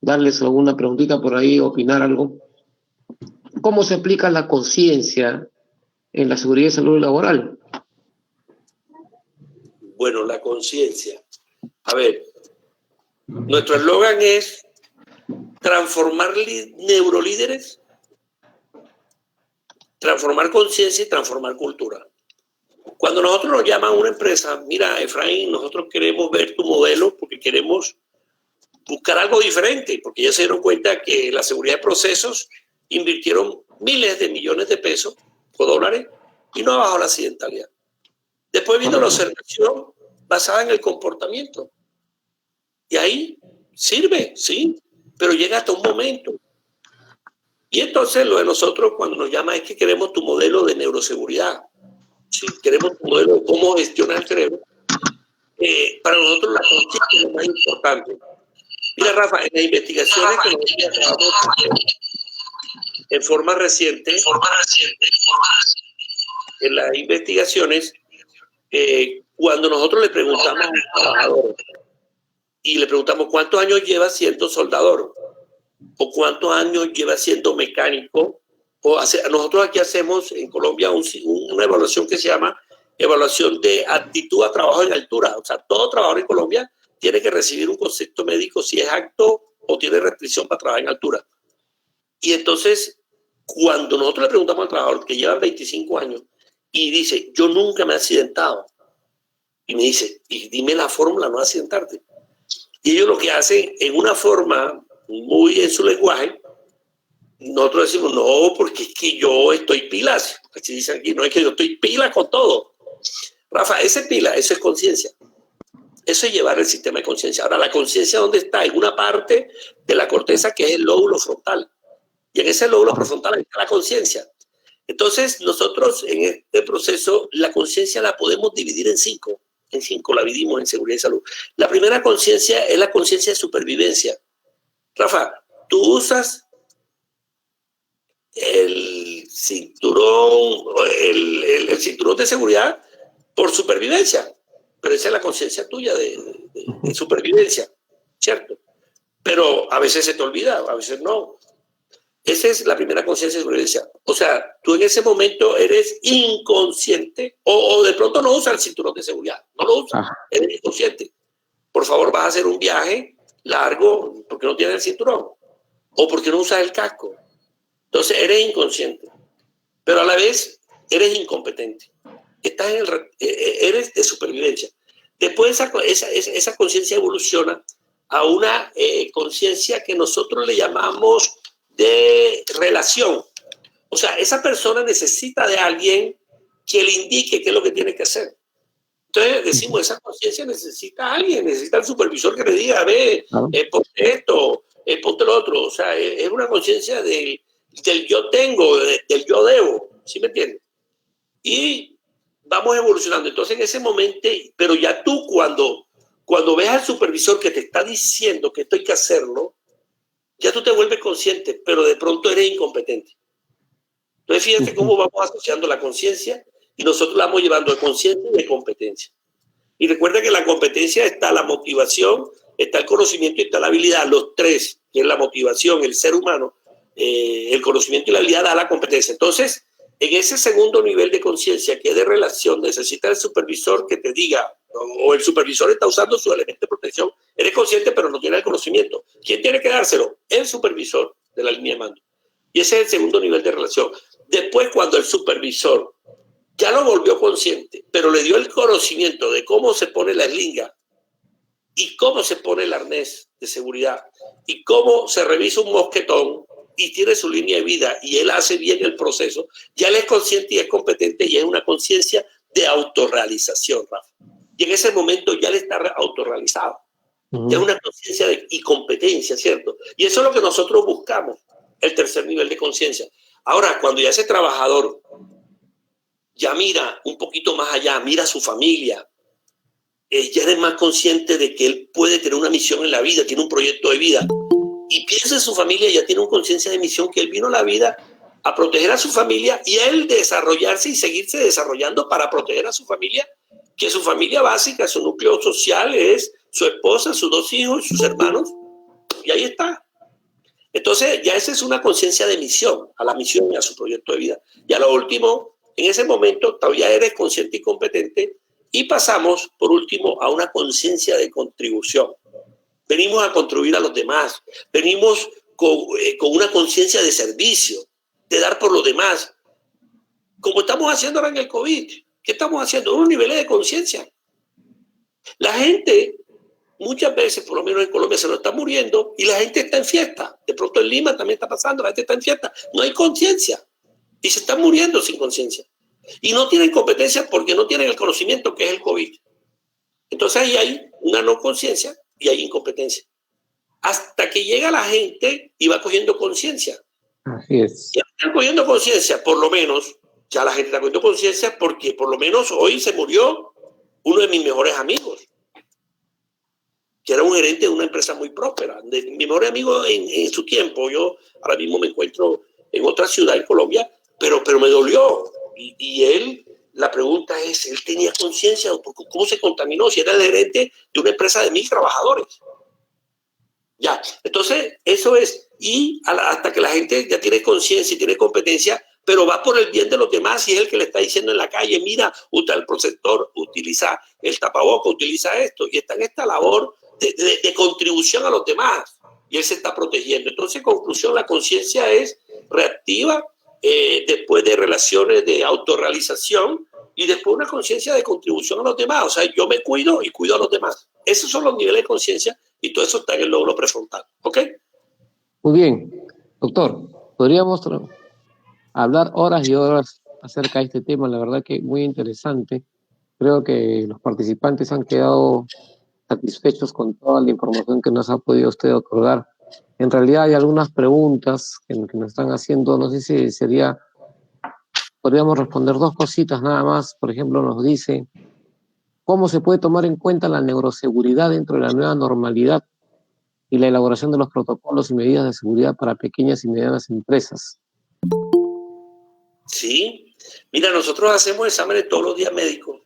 darles alguna preguntita por ahí, opinar algo. ¿Cómo se aplica la conciencia en la seguridad y salud laboral? Bueno, la conciencia. A ver, nuestro eslogan es transformar neurolíderes, transformar conciencia y transformar cultura. Cuando nosotros nos llaman a una empresa, mira, Efraín, nosotros queremos ver tu modelo porque queremos buscar algo diferente, porque ya se dieron cuenta que la seguridad de procesos invirtieron miles de millones de pesos o dólares y no ha bajado la accidentalidad. Después vino la observación basada en el comportamiento. Y ahí sirve, sí, pero llega hasta un momento. Y entonces lo de nosotros cuando nos llama es que queremos tu modelo de neuroseguridad. Sí, queremos tu modelo de cómo gestionar el cerebro. Para nosotros la conciencia es lo más importante. Mira, Rafa, en las investigaciones que nosotros acabamos de hacer en forma reciente, en las investigaciones, cuando nosotros le preguntamos a un trabajador y le preguntamos cuántos años lleva siendo soldador o cuántos años lleva siendo mecánico, nosotros aquí hacemos en Colombia una evaluación que se llama evaluación de aptitud a trabajo en altura. O sea, todo trabajador en Colombia tiene que recibir un concepto médico si es apto o tiene restricción para trabajar en altura. Y entonces, cuando nosotros le preguntamos al trabajador que lleva 25 años y dice, yo nunca me he accidentado, y me dice, y dime la fórmula no accidentarte. Y ellos lo que hacen en una forma muy en su lenguaje, nosotros decimos, no, porque es que yo estoy pilas. Así dicen aquí, no es que yo estoy pila con todo. Rafa, ese pila, eso es conciencia. Eso es llevar el sistema de conciencia. Ahora, la conciencia, ¿dónde está? En una parte de la corteza que es el lóbulo frontal. Y en ese lóbulo prefrontal está la conciencia. Entonces, nosotros en este proceso, la conciencia la podemos dividir en 5. En 5 la dividimos en seguridad y salud. La primera conciencia es la conciencia de supervivencia. Rafa, tú usas el cinturón, el cinturón de seguridad por supervivencia, pero esa es la conciencia tuya de supervivencia, ¿cierto? Pero a veces se te olvida, a veces no. Esa es la primera conciencia de supervivencia. O sea, tú en ese momento eres inconsciente o de pronto no usas el cinturón de seguridad, no lo usas, eres inconsciente. Por favor, vas a hacer un viaje largo porque no tienes el cinturón o porque no usas el casco. Entonces eres inconsciente, pero a la vez eres incompetente. Estás eres de supervivencia. Después esa conciencia evoluciona a una conciencia que nosotros le llamamos de relación. O sea, esa persona necesita de alguien que le indique qué es lo que tiene que hacer. Entonces decimos, esa conciencia necesita a alguien, necesita al supervisor que le diga, ve, ponte esto, ponte lo otro. O sea, es una conciencia del yo tengo, del yo debo, ¿sí me entiendes? Y vamos evolucionando. Entonces en ese momento, pero ya tú cuando ves al supervisor que te está diciendo que esto hay que hacerlo, ya tú te vuelves consciente, pero de pronto eres incompetente. Entonces, fíjate cómo vamos asociando la conciencia y nosotros la vamos llevando de conciencia y de competencia. Y recuerda que en la competencia está la motivación, está el conocimiento y está la habilidad. Los tres, que es la motivación, el ser humano, el conocimiento y la habilidad da la competencia. Entonces, en ese segundo nivel de conciencia, que es de relación, necesita el supervisor que te diga, o el supervisor está usando su elemento de protección. Eres consciente, pero no tiene el conocimiento. ¿Quién tiene que dárselo? El supervisor de la línea de mando. Y ese es el segundo nivel de relación. Después, cuando el supervisor ya lo volvió consciente, pero le dio el conocimiento de cómo se pone la eslinga y cómo se pone el arnés de seguridad y cómo se revisa un mosquetón y tiene su línea de vida y él hace bien el proceso, ya él es consciente y es competente y es una conciencia de autorrealización, Rafa. Y en ese momento ya él está autorrealizado. Ya es una conciencia y competencia, ¿cierto? Y eso es lo que nosotros buscamos, el tercer nivel de conciencia. Ahora, cuando ya ese trabajador ya mira un poquito más allá, mira a su familia, ya eres más consciente de que él puede tener una misión en la vida, tiene un proyecto de vida, y piensa en su familia, ya tiene una conciencia de misión, que él vino a la vida a proteger a su familia y a él desarrollarse y seguirse desarrollando para proteger a su familia, que su familia básica, su núcleo social es su esposa, sus 2 hijos y sus hermanos, y ahí está. Entonces ya esa es una conciencia de misión, a la misión y a su proyecto de vida. Y a lo último, en ese momento todavía eres consciente y competente y pasamos, por último, a una conciencia de contribución. Venimos a contribuir a los demás, venimos con una conciencia de servicio, de dar por los demás, como estamos haciendo ahora en el COVID. ¿Qué estamos haciendo? Unos niveles de conciencia. La gente, muchas veces, por lo menos en Colombia, se nos está muriendo y la gente está en fiesta. De pronto en Lima también está pasando, la gente está en fiesta. No hay conciencia y se están muriendo sin conciencia. Y no tienen competencia porque no tienen el conocimiento que es el COVID. Entonces ahí hay una no conciencia y hay incompetencia. Hasta que llega la gente y va cogiendo conciencia. Así es. Ya están cogiendo conciencia, por lo menos, ya la gente está cogiendo conciencia porque por lo menos hoy se murió uno de mis mejores amigos, que era un gerente de una empresa muy próspera. Mi mejor amigo en su tiempo, yo ahora mismo me encuentro en otra ciudad en Colombia, pero me dolió. Y él, la pregunta es, ¿él tenía conciencia de cómo se contaminó? Si era el gerente de una empresa de 1,000 trabajadores. Ya, entonces eso es, y hasta que la gente ya tiene conciencia y tiene competencia, pero va por el bien de los demás y es el que le está diciendo en la calle, mira, usa el protector, utiliza el tapaboca, utiliza esto, y está en esta labor de contribución a los demás, y él se está protegiendo. Entonces, en conclusión, la conciencia es reactiva, después de relaciones de autorrealización, y después una conciencia de contribución a los demás. O sea, yo me cuido y cuido a los demás. Esos son los niveles de conciencia y todo eso está en el lóbulo prefrontal. ¿Ok? Muy bien. Doctor, podríamos hablar horas y horas acerca de este tema, la verdad que muy interesante. Creo que los participantes han quedado satisfechos con toda la información que nos ha podido usted otorgar. En realidad hay algunas preguntas que nos están haciendo, no sé si podríamos responder 2 cositas nada más. Por ejemplo, nos dice, ¿cómo se puede tomar en cuenta la neuroseguridad dentro de la nueva normalidad y la elaboración de los protocolos y medidas de seguridad para pequeñas y medianas empresas? Sí, mira, nosotros hacemos exámenes todos los días médicos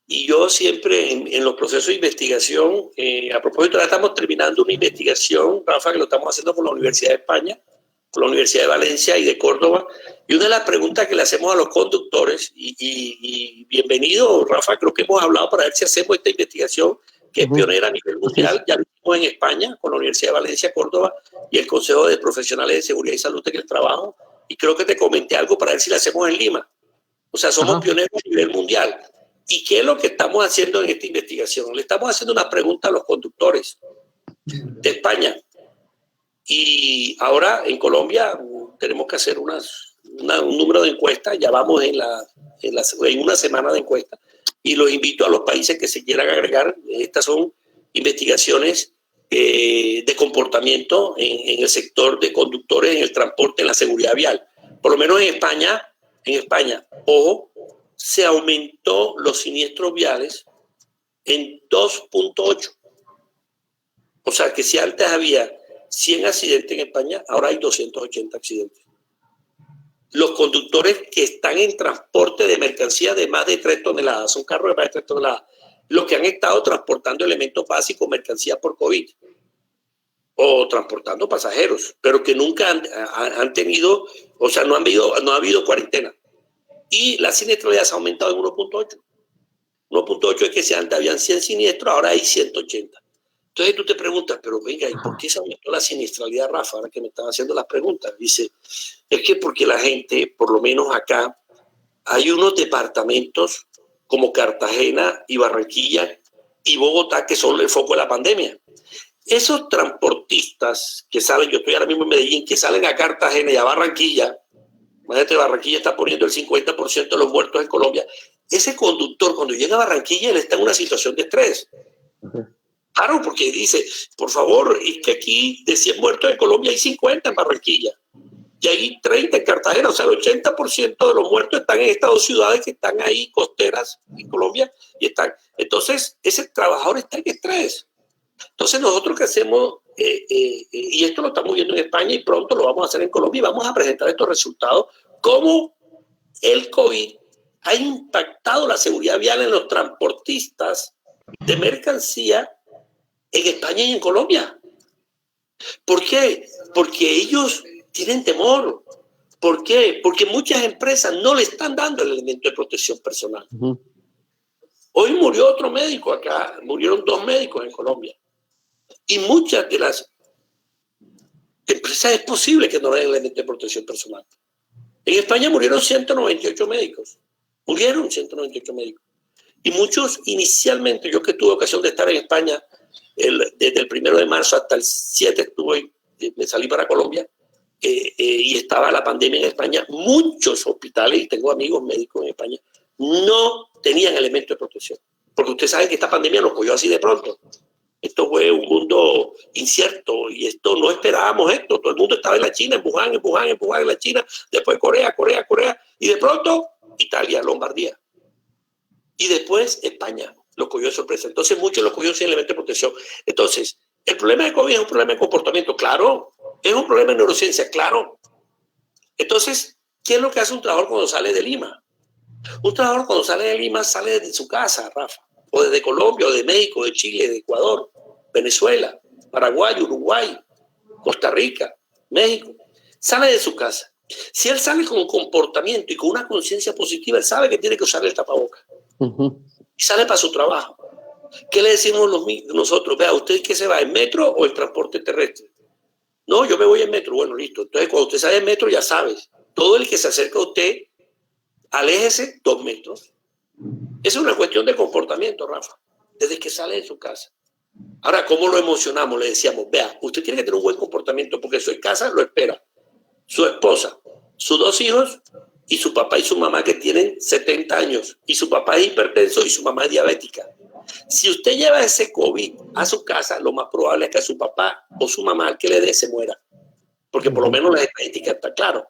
y yo siempre en los procesos de investigación, a propósito, ahora estamos terminando una investigación, Rafa, que lo estamos haciendo con la Universidad de España, con la Universidad de Valencia y de Córdoba, y una de las preguntas que le hacemos a los conductores, y bienvenido, Rafa, creo que hemos hablado para ver si hacemos esta investigación, que es pionera a nivel mundial, ya lo hicimos en España, con la Universidad de Valencia, Córdoba, y el Consejo de Profesionales de Seguridad y Salud en el Trabajo, y creo que te comenté algo para ver si la hacemos en Lima. O sea, somos pioneros a nivel mundial. ¿Y qué es lo que estamos haciendo en esta investigación? Le estamos haciendo una pregunta a los conductores de España. Y ahora en Colombia tenemos que hacer un número de encuestas, ya vamos en una semana de encuestas, y los invito a los países que se quieran agregar. Estas son investigaciones de comportamiento en el sector de conductores, en el transporte, en la seguridad vial. Por lo menos en España, ojo, se aumentó los siniestros viales en 2.8. O sea, que si antes había 100 accidentes en España, ahora hay 280 accidentes. Los conductores que están en transporte de mercancía de más de 3 toneladas, son carros de más de 3 toneladas, los que han estado transportando elementos básicos, mercancía por COVID, o transportando pasajeros, pero que nunca han tenido, o sea, no ha habido cuarentena. Y la siniestralidad se ha aumentado en 1.8. 1.8 es que habían 100 siniestros, ahora hay 180. Entonces tú te preguntas, pero venga, ¿y por qué se aumentó la siniestralidad, Rafa? Ahora que me están haciendo las preguntas. Dice, es que porque la gente, por lo menos acá, hay unos departamentos como Cartagena y Barranquilla y Bogotá que son el foco de la pandemia. Esos transportistas que salen, yo estoy ahora mismo en Medellín, que salen a Cartagena y a Barranquilla, imagínate, Barranquilla está poniendo el 50% de los muertos en Colombia. Ese conductor, cuando llega a Barranquilla, él está en una situación de estrés. Claro, porque dice, por favor, es que aquí de 100 muertos en Colombia hay 50 en Barranquilla. Y hay 30 en Cartagena. O sea, el 80% de los muertos están en estas dos ciudades que están ahí, costeras, en Colombia. Entonces, ese trabajador está en estrés. Entonces, nosotros que hacemos, y esto lo estamos viendo en España y pronto lo vamos a hacer en Colombia, y vamos a presentar estos resultados, cómo el COVID ha impactado la seguridad vial en los transportistas de mercancía en España y en Colombia. ¿Por qué? Porque ellos tienen temor. ¿Por qué? Porque muchas empresas no le están dando el elemento de protección personal. Hoy murió otro médico acá, murieron 2 médicos en Colombia. Y muchas de las empresas es posible que no le den el elemento de protección personal. En España murieron 198 médicos. Murieron 198 médicos. Y muchos inicialmente, yo que tuve ocasión de estar en España, desde el 1 de marzo hasta el 7 me salí para Colombia, y estaba la pandemia en España, muchos hospitales, y tengo amigos médicos en España, no tenían elementos de protección. Porque ustedes saben que esta pandemia nos cogió así de pronto. Esto fue un mundo incierto y esto no esperábamos esto. Todo el mundo estaba en la China, en Wuhan en la China, después Corea, y de pronto Italia, Lombardía. Y después España lo cogió de sorpresa. Entonces muchos lo cogió sin elemento de protección. Entonces, el problema de COVID es un problema de comportamiento, claro. Es un problema de neurociencia, claro. Entonces, ¿qué es lo que hace un trabajador cuando sale de Lima? Un trabajador cuando sale de Lima sale desde su casa, Rafa, o desde Colombia, o de México, de Chile, de Ecuador, Venezuela, Paraguay, Uruguay, Costa Rica, México. Sale de su casa. Si él sale con un comportamiento y con una conciencia positiva, él sabe que tiene que usar el tapabocas. Y sale para su trabajo. ¿Qué le decimos nosotros? Vea, ¿usted qué se va, en metro o en transporte terrestre? No, yo me voy en metro. Bueno, listo. Entonces, cuando usted sale en metro, ya sabes. Todo el que se acerca a usted, aléjese 2 metros. Es una cuestión de comportamiento, Rafa, desde que sale de su casa. Ahora, ¿cómo lo emocionamos? Le decíamos, vea, usted tiene que tener un buen comportamiento porque su casa lo espera. Su esposa, sus 2 hijos y su papá y su mamá que tienen 70 años. Y su papá es hipertenso y su mamá es diabética. Si usted lleva ese COVID a su casa, lo más probable es que a su papá o su mamá al que le dé se muera. Porque por lo menos la estadística está claro.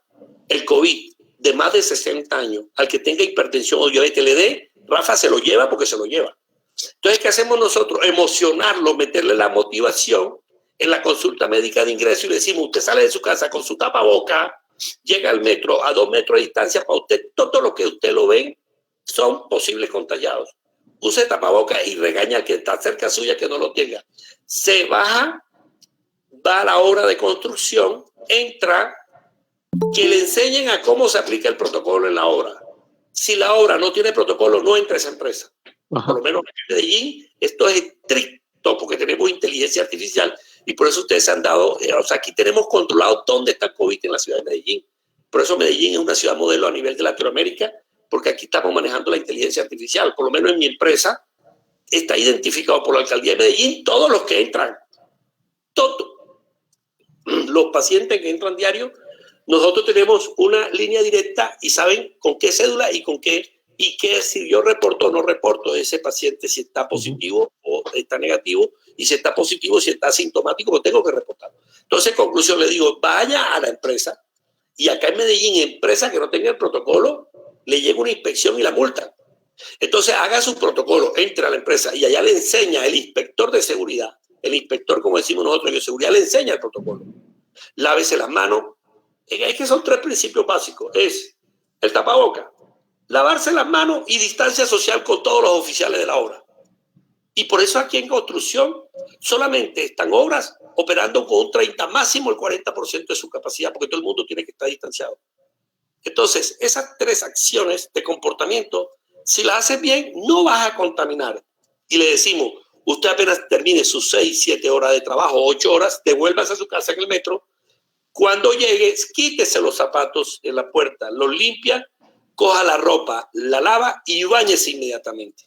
El COVID de más de 60 años, al que tenga hipertensión o diabetes le dé, Rafa se lo lleva porque se lo lleva. Entonces, ¿qué hacemos nosotros? Emocionarlo, meterle la motivación en la consulta médica de ingreso y le decimos, usted sale de su casa con su tapaboca, llega al metro a 2 metros de distancia, para usted, todo lo que usted lo ven son posibles contagiados. Use tapaboca y regaña al que está cerca suya que no lo tenga. Se baja, va a la obra de construcción, entra, que le enseñen a cómo se aplica el protocolo en la obra. Si la obra no tiene protocolo, no entra esa empresa. Por lo menos en Medellín esto es estricto porque tenemos inteligencia artificial y por eso ustedes han dado, o sea, aquí tenemos controlado dónde está el COVID en la ciudad de Medellín. Por eso Medellín es una ciudad modelo a nivel de Latinoamérica, porque aquí estamos manejando la inteligencia artificial. Por lo menos en mi empresa está identificado por la alcaldía de Medellín todos los que entran. Todos los pacientes que entran diario, nosotros tenemos una línea directa y saben con qué cédula y con qué, y que si yo reporto o no reporto ese paciente, si está positivo o está negativo, y si está positivo, si está asintomático, lo tengo que reportar. Entonces, en conclusión, le digo, vaya a la empresa, y acá en Medellín, empresa que no tenga el protocolo, le llega una inspección y la multa. Entonces, haga su protocolo, entre a la empresa, y allá le enseña el inspector de seguridad el inspector, como decimos nosotros, de seguridad le enseña el protocolo. Lávese las manos. Es que son 3 principios básicos. Es el tapaboca, lavarse las manos y distancia social con todos los oficiales de la obra. Y por eso aquí en construcción solamente están obras operando con un 30, máximo el 40% de su capacidad, porque todo el mundo tiene que estar distanciado. Entonces, esas 3 acciones de comportamiento, si las haces bien, no vas a contaminar. Y le decimos, usted apenas termine sus 6, 7 horas de trabajo, 8 horas, devuélvase a su casa en el metro. Cuando llegue, quítese los zapatos en la puerta, los limpia, coja la ropa, la lava y báñese inmediatamente.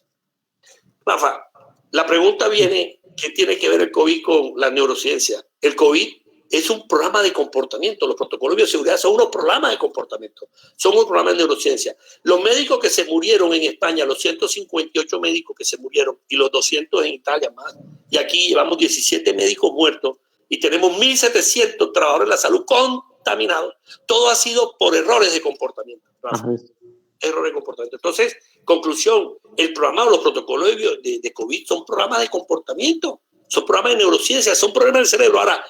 Rafa, la pregunta viene, ¿qué tiene que ver el COVID con la neurociencia? El COVID es un programa de comportamiento. Los protocolos de bioseguridad son unos programas de comportamiento. Son un programa de neurociencia. Los médicos que se murieron en España, los 158 médicos que se murieron y los 200 en Italia más, y aquí llevamos 17 médicos muertos y tenemos 1.700 trabajadores de la salud contaminados. Todo ha sido por errores de comportamiento. Errores de comportamiento. Entonces, conclusión, el programa o los protocolos de COVID son programas de comportamiento, son programas de neurociencia, son programas del cerebro. Ahora,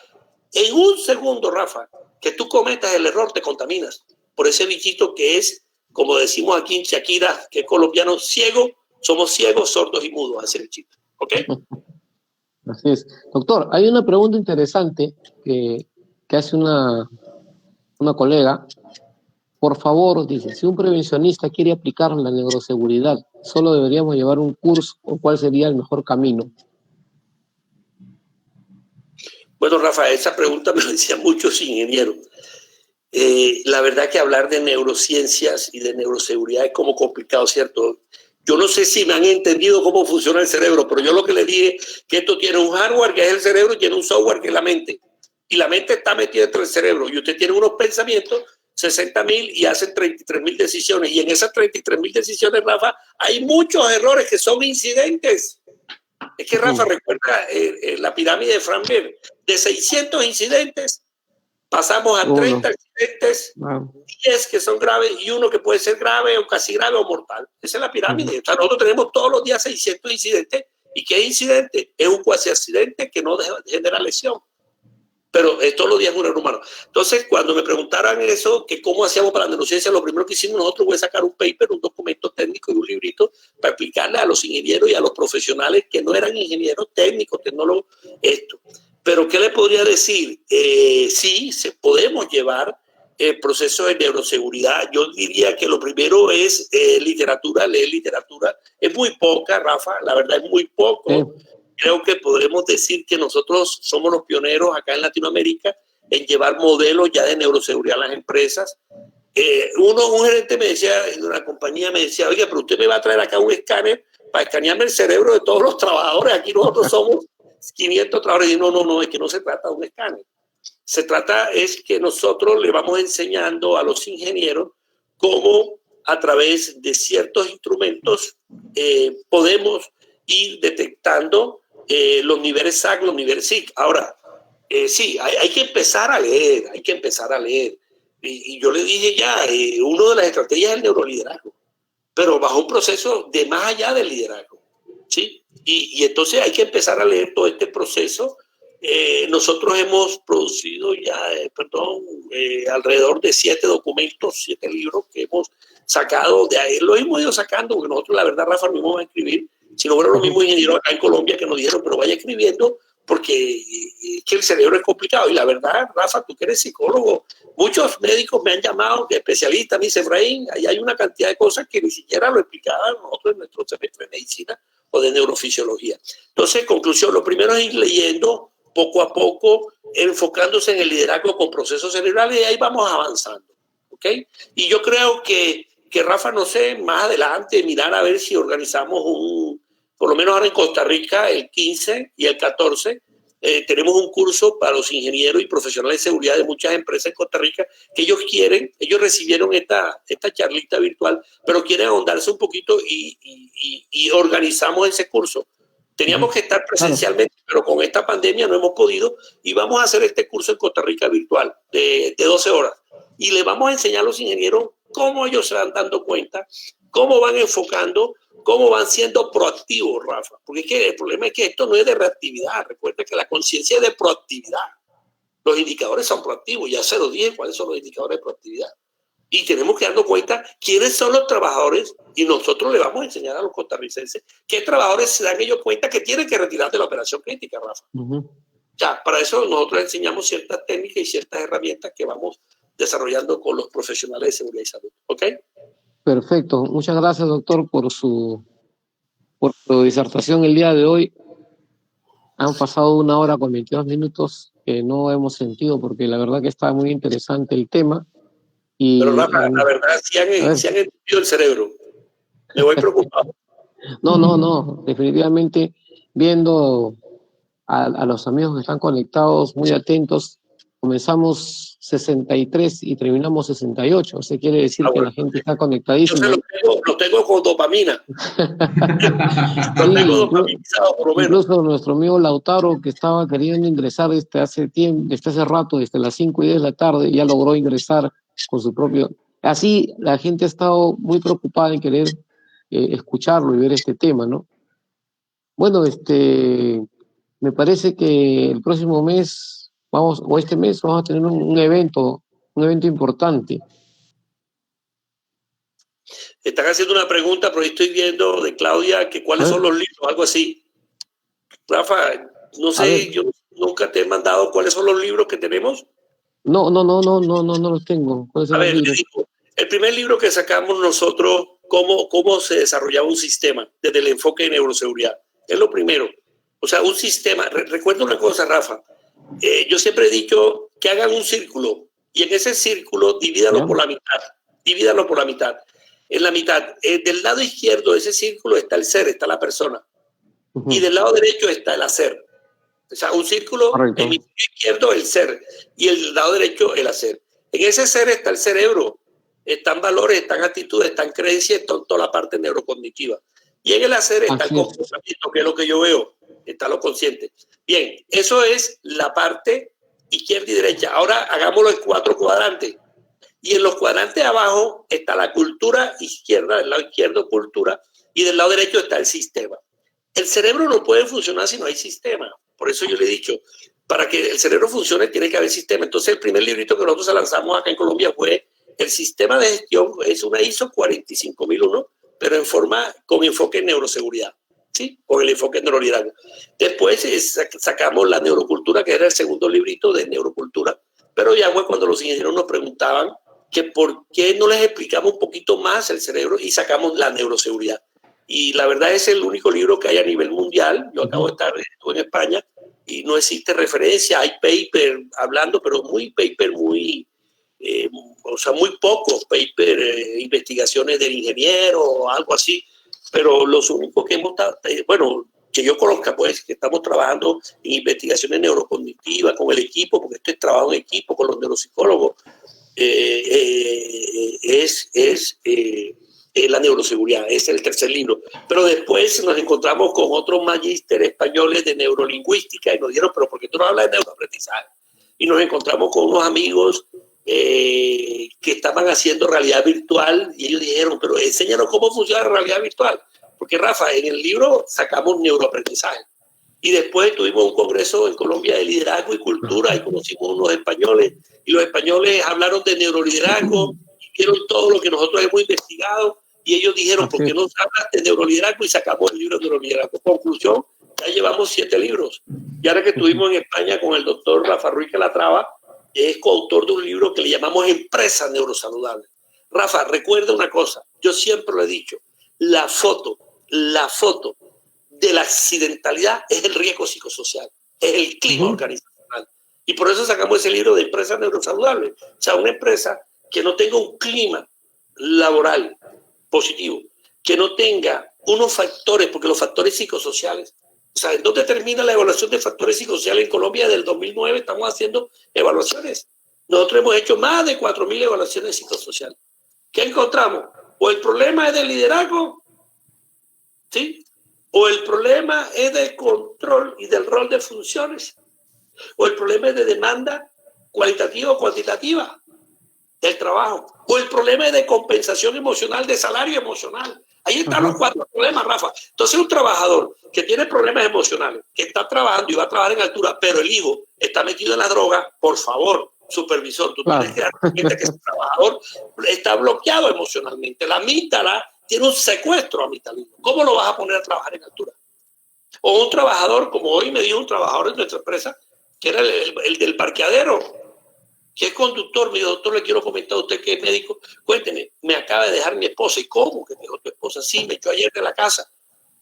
en un segundo, Rafa, que tú cometas el error, te contaminas por ese bichito que es, como decimos aquí en Shakira, que es colombiano, ciego. Somos ciegos, sordos y mudos, hace el chiste. ¿Ok? Así es. Doctor, hay una pregunta interesante que hace una colega. Por favor, dice, si un prevencionista quiere aplicar la neuroseguridad, ¿solo deberíamos llevar un curso o cuál sería el mejor camino? Bueno, Rafa, esa pregunta me lo decían muchos ingenieros. La verdad que hablar de neurociencias y de neuroseguridad es como complicado, ¿cierto? Yo no sé si me han entendido cómo funciona el cerebro, pero yo lo que le dije es que esto tiene un hardware que es el cerebro y tiene un software que es la mente. Y la mente está metida dentro del cerebro y usted tiene unos pensamientos, 60.000 y hacen 33.000 decisiones. Y en esas 33.000 decisiones, Rafa, hay muchos errores que son incidentes. Es que, Rafa, recuerda la pirámide de Framberg. De 600 incidentes, pasamos a 30 incidentes, 10 que son graves y uno que puede ser grave o casi grave o mortal. Esa es la pirámide. O sea, nosotros tenemos todos los días 600 incidentes. ¿Y qué incidente? Es un cuasi accidente que no genera lesión. Pero todos los días es un error humano. Entonces, cuando me preguntaran eso, que cómo hacíamos para la neurociencia, lo primero que hicimos nosotros fue sacar un paper, un documento técnico y un librito para explicarle a los ingenieros y a los profesionales que no eran ingenieros técnicos, tecnólogos, esto. Pero, ¿qué le podría decir? Sí, podemos llevar el proceso de neuroseguridad. Yo diría que lo primero es literatura, leer literatura. Es muy poca, Rafa, la verdad es muy poco. Creo que podremos decir que nosotros somos los pioneros acá en Latinoamérica en llevar modelos ya de neuroseguridad a las empresas. Un gerente me decía, en una compañía me decía, oiga, pero usted me va a traer acá un escáner para escanearme el cerebro de todos los trabajadores. Aquí nosotros somos 500 trabajadores. Y no, es que no se trata de un escáner. Se trata es que nosotros le vamos enseñando a los ingenieros cómo a través de ciertos instrumentos podemos ir detectando los niveles SAC, los niveles SIC. Ahora, sí, hay que empezar a leer, Y yo le dije ya, una de las estrategias es el neuroliderazgo, pero bajo un proceso de más allá del liderazgo, ¿sí? Y entonces hay que empezar a leer todo este proceso. Nosotros hemos producido ya, alrededor de 7 documentos, 7 libros que hemos sacado de ahí. Lo hemos ido sacando porque nosotros, la verdad, Rafa, no íbamos a escribir. Si no fueron los mismos ingenieros acá en Colombia que nos dijeron, pero vaya escribiendo porque es que el cerebro es complicado. Y la verdad, Rafa, tú que eres psicólogo, muchos médicos me han llamado de especialistas, me dice, Efraín, ahí hay una cantidad de cosas que ni siquiera lo explicaban nosotros en nuestro semestre de medicina o de neurofisiología. Entonces, conclusión, lo primero es ir leyendo poco a poco, enfocándose en el liderazgo con procesos cerebrales y ahí vamos avanzando, ¿ok? Y yo creo que Rafa, no sé, más adelante mirar a ver si organizamos por lo menos ahora en Costa Rica, el 15 y el 14, tenemos un curso para los ingenieros y profesionales de seguridad de muchas empresas en Costa Rica que ellos recibieron esta charlita virtual, pero quieren ahondarse un poquito y organizamos ese curso. Teníamos que estar presencialmente, pero con esta pandemia no hemos podido y vamos a hacer este curso en Costa Rica virtual de 12 horas. Y le vamos a enseñar a los ingenieros cómo ellos se van dando cuenta, cómo van enfocando cómo van siendo proactivos, Rafa. Porque es que el problema es que esto no es de reactividad. Recuerda que la conciencia es de proactividad. Los indicadores son proactivos. Ya se lo dije cuáles son los indicadores de proactividad. Y tenemos que darnos cuenta quiénes son los trabajadores y nosotros le vamos a enseñar a los costarricenses qué trabajadores se dan ellos cuenta que tienen que retirar de la operación crítica, Rafa. Ya, para eso nosotros enseñamos ciertas técnicas y ciertas herramientas que vamos desarrollando con los profesionales de seguridad y salud. ¿Ok? Perfecto. Muchas gracias, doctor, por su disertación el día de hoy. Han pasado 1 hora con 22 minutos que no hemos sentido porque la verdad que está muy interesante el tema. Pero Rafa, la verdad, si han entendido el cerebro. Me voy preocupado. No. Definitivamente, viendo a los amigos que están conectados, muy atentos, comenzamos 63 y terminamos 68. Eso quiere decir que la gente está conectadísima. Yo lo tengo con dopamina. Lo tengo dopaminizado, por lo menos. Incluso nuestro amigo Lautaro, que estaba queriendo ingresar desde hace rato, desde las 5:10 de la tarde, ya logró ingresar con su propio... Así la gente ha estado muy preocupada en querer escucharlo y ver este tema, ¿no? Bueno, me parece que el próximo mes, este mes, vamos a tener un evento importante. Están haciendo una pregunta, pero estoy viendo de Claudia que cuáles son los libros, algo así. Rafa, no sé, yo nunca te he mandado cuáles son los libros que tenemos. No los tengo. A ver, te digo, el primer libro que sacamos nosotros, cómo se desarrollaba un sistema desde el enfoque de neuroseguridad. Es lo primero. O sea, un sistema. Recuerda una cosa, Rafa. Yo siempre he dicho que hagan un círculo y en ese círculo divídalo por la mitad. Divídalo por la mitad. En la mitad, del lado izquierdo de ese círculo está el ser, está la persona. Y del lado derecho está el hacer. O sea, un círculo, en el izquierdo el ser y el lado derecho el hacer. En ese ser está el cerebro, están valores, están actitudes, están creencias, está toda la parte neurocognitiva. Y en el hacer está el comportamiento, que es lo que yo veo, está lo consciente. Bien, eso es la parte izquierda y derecha. Ahora hagámoslo en 4 cuadrantes. Y en los cuadrantes de abajo está la cultura izquierda, del lado izquierdo cultura, y del lado derecho está el sistema. El cerebro no puede funcionar si no hay sistema. Por eso yo le he dicho, para que el cerebro funcione tiene que haber sistema. Entonces el primer librito que nosotros lanzamos acá en Colombia fue el sistema de gestión, es una ISO 45001, pero con enfoque en neuroseguridad, ¿sí? Con el enfoque en neuroliderazgo. Después sacamos la neurocultura, que era el segundo librito de neurocultura, pero ya fue cuando los ingenieros nos preguntaban que por qué no les explicamos un poquito más el cerebro y sacamos la neuroseguridad. Y la verdad es el único libro que hay a nivel mundial. Yo acabo de estar en España y no existe referencia. Hay paper hablando, pero muy pocos paper, investigaciones del ingeniero o algo así. Pero los únicos que que yo conozca, pues, que estamos trabajando en investigaciones neurocognitivas con el equipo, porque esto es trabajo en equipo con los neuropsicólogos, la neuroseguridad, es el tercer libro. Pero después nos encontramos con otros magísteres españoles de neurolingüística y nos dijeron, pero ¿por qué tú no hablas de neuroaprendizaje? Y nos encontramos con unos amigos que estaban haciendo realidad virtual y ellos dijeron, pero enséñanos cómo funciona la realidad virtual. Porque Rafa, en el libro sacamos neuroaprendizaje. Y después tuvimos un congreso en Colombia de liderazgo y cultura y conocimos unos españoles y los españoles hablaron de neuroliderazgo y vieron todo lo que nosotros hemos investigado y ellos dijeron, ¿por qué no hablas de neuroliderazgo? Y sacamos el libro de neuroliderazgo. Conclusión, ya llevamos 7 libros. Y ahora que estuvimos en España con el doctor Rafa Ruiz Calatrava, es coautor de un libro que le llamamos Empresa Neurosaludable. Rafa, recuerda una cosa, yo siempre lo he dicho, la foto de la accidentalidad es el riesgo psicosocial, es el clima organizacional. Y por eso sacamos ese libro de Empresa Neurosaludable. O sea, una empresa que no tenga un clima laboral positivo, que no tenga unos factores, porque los factores psicosociales, o sea, ¿en dónde termina la evaluación de factores psicosociales en Colombia? Del 2009 estamos haciendo evaluaciones. Nosotros hemos hecho más de 4.000 evaluaciones psicosociales. ¿Qué encontramos? O el problema es del liderazgo, ¿sí? O el problema es del control y del rol de funciones, o el problema es de demanda cualitativa o cuantitativa del trabajo, o el problema es de compensación emocional, de salario emocional. Ahí están los 4 problemas, Rafa. Entonces, un trabajador que tiene problemas emocionales, que está trabajando y va a trabajar en altura, pero el hijo está metido en la droga, por favor, supervisor, tú tienes que darte cuenta que ese trabajador está bloqueado emocionalmente. La amígdala tiene un secuestro amitalino. ¿Cómo lo vas a poner a trabajar en altura? O un trabajador, como hoy me dijo un trabajador de nuestra empresa, que era el del parqueadero, que es conductor. Me dijo, doctor, le quiero comentar a usted que es médico. Cuénteme, me acaba de dejar mi esposa. ¿Y cómo que me dejó tu esposa? Sí, me echó ayer de la casa.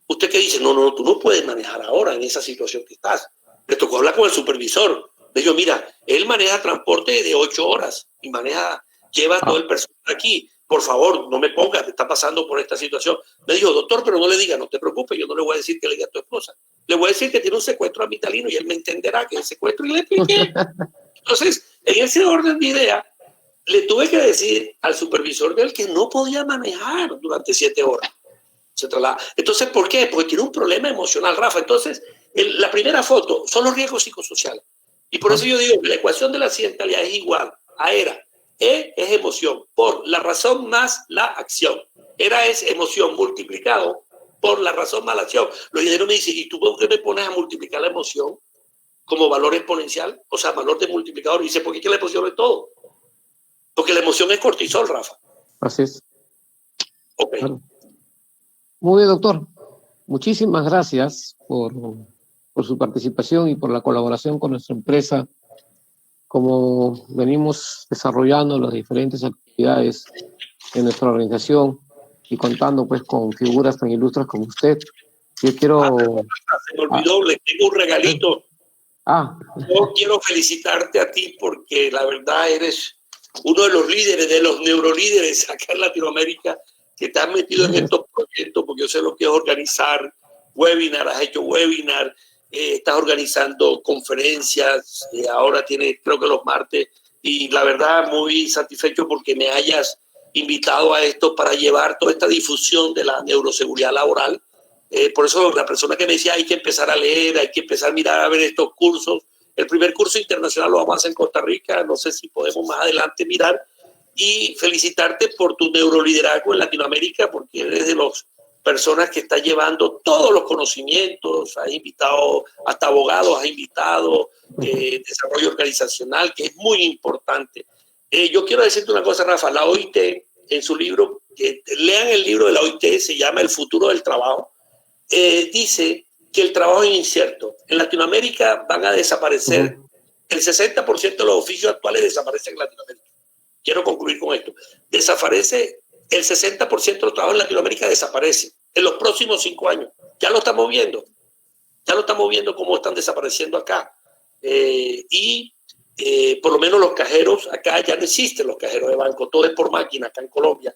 ¿Usted qué dice? No, tú no puedes manejar ahora en esa situación que estás. Le tocó hablar con el supervisor. Le dijo, mira, él maneja transporte de 8 horas y lleva todo el personal aquí. Por favor, no me pongas, te está pasando por esta situación. Me dijo, doctor, pero no le diga, no te preocupes, yo no le voy a decir que le diga a tu esposa. Le voy a decir que tiene un secuestro amitalino y él me entenderá que es secuestro y le expliqué. Entonces, en ese orden de idea, le tuve que decir al supervisor de él que no podía manejar durante 7 horas. Se traslada. Entonces, ¿por qué? Porque tiene un problema emocional, Rafa. Entonces, la primera foto son los riesgos psicosociales. Y por eso yo digo que la ecuación de la accidentalidad es igual a ERA. E es emoción, por la razón más la acción. ERA es emoción multiplicado por la razón más la acción. Los ingenieros me dicen, ¿y tú por qué me pones a multiplicar la emoción como valor exponencial? O sea, valor de multiplicador. Y dice, ¿por qué la emoción es todo? Porque la emoción es cortisol, Rafa. Así es. Ok. Claro. Muy bien, doctor. Muchísimas gracias por su participación y por la colaboración con nuestra empresa. Como venimos desarrollando las diferentes actividades de nuestra organización y contando pues con figuras tan ilustres como usted, yo quiero... Se me olvidó, le tengo un regalito. Yo quiero felicitarte a ti porque la verdad eres uno de los líderes, de los neurolíderes acá en Latinoamérica que te has metido en estos proyectos, porque yo sé lo que es organizar webinar, has hecho webinar, estás organizando conferencias, ahora tienes creo que los martes, y la verdad muy satisfecho porque me hayas invitado a esto para llevar toda esta difusión de la neuroseguridad laboral. Por eso la persona que me decía hay que empezar a leer, hay que empezar a mirar, a ver estos cursos. El primer curso internacional lo vamos a hacer en Costa Rica, no sé si podemos más adelante mirar, y felicitarte por tu neuroliderazgo en Latinoamérica, porque eres de las personas que está llevando todos los conocimientos, has invitado hasta abogados, has invitado desarrollo organizacional, que es muy importante. Yo quiero decirte una cosa, Rafa, la OIT en su libro, que lean el libro de la OIT, se llama El futuro del trabajo, dice que el trabajo es incierto. En Latinoamérica van a desaparecer, el 60% de los oficios actuales desaparecen en Latinoamérica. Quiero concluir con esto. Desaparece el 60% de los trabajos en Latinoamérica, desaparece en los próximos 5 años. Ya lo estamos viendo. Ya lo estamos viendo cómo están desapareciendo acá. Por lo menos los cajeros, acá ya no existen los cajeros de banco, todo es por máquina acá en Colombia.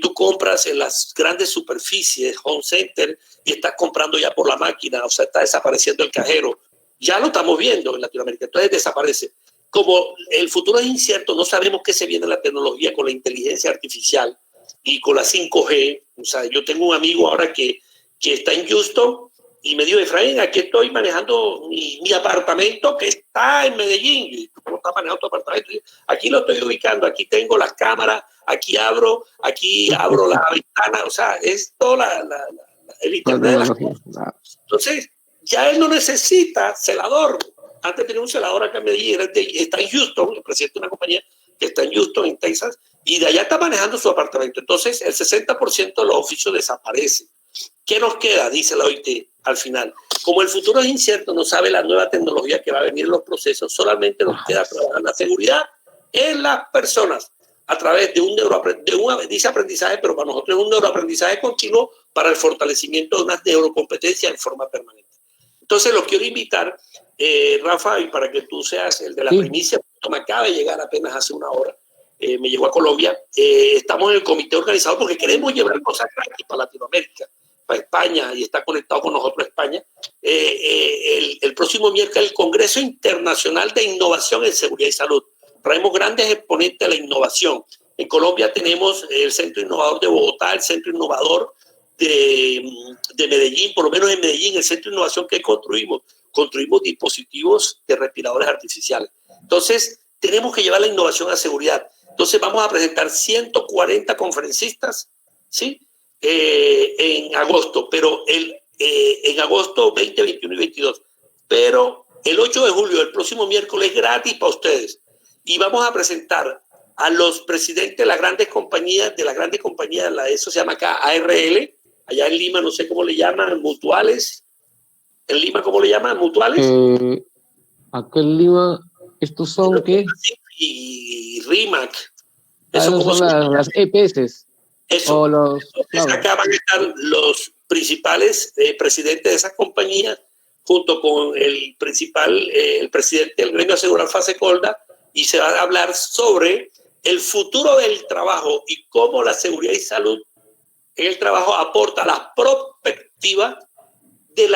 Tú compras en las grandes superficies, home center, y estás comprando ya por la máquina, o sea, está desapareciendo el cajero. Ya lo estamos viendo en Latinoamérica, entonces desaparece. Como el futuro es incierto, no sabemos qué se viene en la tecnología con la inteligencia artificial y con la 5G. O sea, yo tengo un amigo ahora que está en Houston y me dijo, Efraín, aquí estoy manejando mi apartamento que está en Medellín. Y tú no estás manejando tu apartamento. Aquí lo estoy ubicando, aquí tengo las cámaras, aquí abro la ventana. O sea, es toda el internet. Entonces, ya él no necesita celador. Antes tenía un celador acá en Medellín, está en Houston, el presidente de una compañía que está en Houston, en Texas, y de allá está manejando su apartamento. Entonces, el 60% de los oficios desaparecen. ¿Qué nos queda? Dice la OIT al final. Como el futuro es incierto, no sabe la nueva tecnología que va a venir en los procesos, solamente nos queda trabajar la seguridad en las personas a través de un aprendizaje, pero para nosotros es un neuroaprendizaje continuo para el fortalecimiento de una neurocompetencia en forma permanente. Entonces, los quiero invitar, Rafa, y para que tú seas el de la primicia, me acaba de llegar apenas hace una hora, me llegó a Colombia, estamos en el comité organizado porque queremos llevar cosas gratis para Latinoamérica, para España, y está conectado con nosotros España. El próximo miércoles, el Congreso Internacional de Innovación en Seguridad y Salud. Traemos grandes exponentes de la innovación. En Colombia tenemos el Centro Innovador de Bogotá, el Centro Innovador de Medellín, por lo menos en Medellín, el Centro de Innovación que construimos dispositivos de respiradores artificiales. Entonces, tenemos que llevar la innovación a seguridad. Entonces, vamos a presentar 140 conferencistas, ¿sí? en agosto, pero en agosto 20, 21 y 22. Pero el 8 de julio, el próximo miércoles, gratis para ustedes. Y vamos a presentar a los presidentes de las grandes compañías, eso se llama acá ARL, allá en Lima no sé cómo le llaman, mutuales. En Lima, ¿cómo le llaman? ¿Mutuales? Acá en Lima, ¿estos son qué? Y RIMAC. Eso son las EPS. Eso. O los, claro. Acá van a estar los principales presidentes de esas compañías, junto con el presidente del gremio Asegurar Fasecolda, y se va a hablar sobre el futuro del trabajo y cómo la seguridad y salud en el trabajo aporta la perspectiva de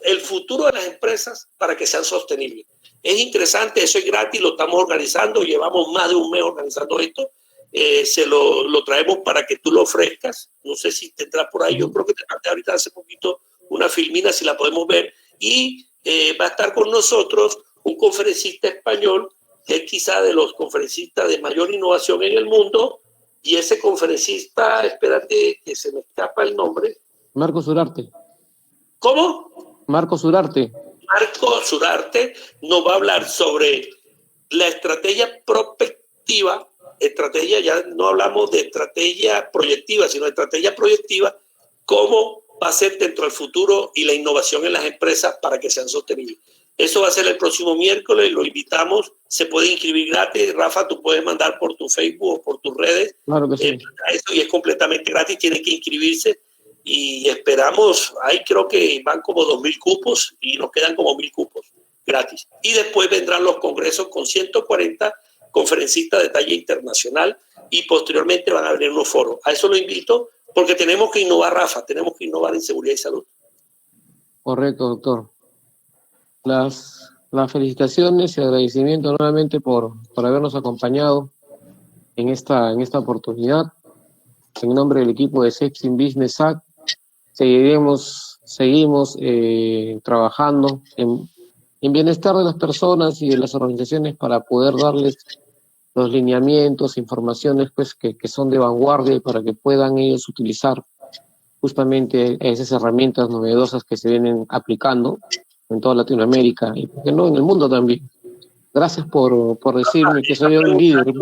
el futuro de las empresas para que sean sostenibles. Es interesante, eso es gratis, lo estamos organizando, llevamos más de un mes organizando esto, se lo traemos para que tú lo ofrezcas, no sé si tendrás por ahí, yo creo que te mandé ahorita hace poquito una filmina, si la podemos ver, y va a estar con nosotros un conferencista español, que es quizá de los conferencistas de mayor innovación en el mundo, y ese conferencista, espérate que se me escapa el nombre. Marcos Urarte. ¿Cómo? Marcos Urarte. Marcos Urarte nos va a hablar sobre la estrategia prospectiva, ya no hablamos de estrategia proyectiva, sino de estrategia proyectiva, cómo va a ser dentro del futuro y la innovación en las empresas para que sean sostenibles. Eso va a ser el próximo miércoles, lo invitamos, se puede inscribir gratis. Rafa, tú puedes mandar por tu Facebook o por tus redes. Claro que sí. Eso, y es completamente gratis, tienen que inscribirse y esperamos, ahí creo que van como 2.000 cupos y nos quedan como 1.000 cupos gratis. Y después vendrán los congresos con 140 conferencistas de talla internacional y posteriormente van a venir unos foros. A eso lo invito porque tenemos que innovar, Rafa, tenemos que innovar en seguridad y salud. Correcto, doctor. Las felicitaciones y agradecimiento nuevamente por habernos acompañado en esta oportunidad. En nombre del equipo de Sexting Business Act, seguimos trabajando en bienestar de las personas y de las organizaciones para poder darles los lineamientos, informaciones pues que son de vanguardia para que puedan ellos utilizar justamente esas herramientas novedosas que se vienen aplicando en toda Latinoamérica y ¿por qué no en el mundo también? Gracias por decirme que soy un líder.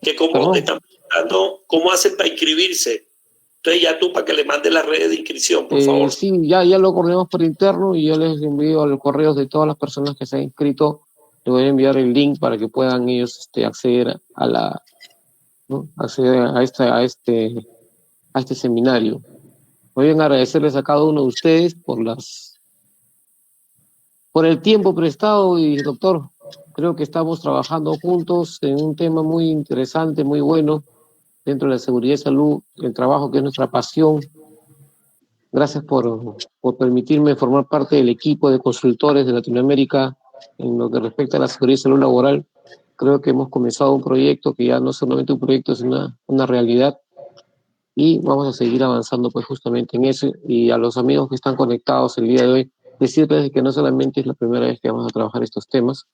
Que como te están preguntando, ¿cómo hacen para inscribirse? Entonces ya tú para que le mandes las redes de inscripción, por favor. Sí, ya lo coordinamos por interno y yo les envío a los correos de todas las personas que se han inscrito. Les voy a enviar el link para que puedan ellos acceder a este seminario. Voy a agradecerles a cada uno de ustedes por el tiempo prestado y, doctor, creo que estamos trabajando juntos en un tema muy interesante, muy bueno, dentro de la seguridad y salud, el trabajo que es nuestra pasión. Gracias por permitirme formar parte del equipo de consultores de Latinoamérica en lo que respecta a la seguridad y salud laboral. Creo que hemos comenzado un proyecto que ya no es solamente un proyecto, es una realidad. Y vamos a seguir avanzando pues justamente en eso. Y a los amigos que están conectados el día de hoy, decirles que no solamente es la primera vez que vamos a trabajar estos temas,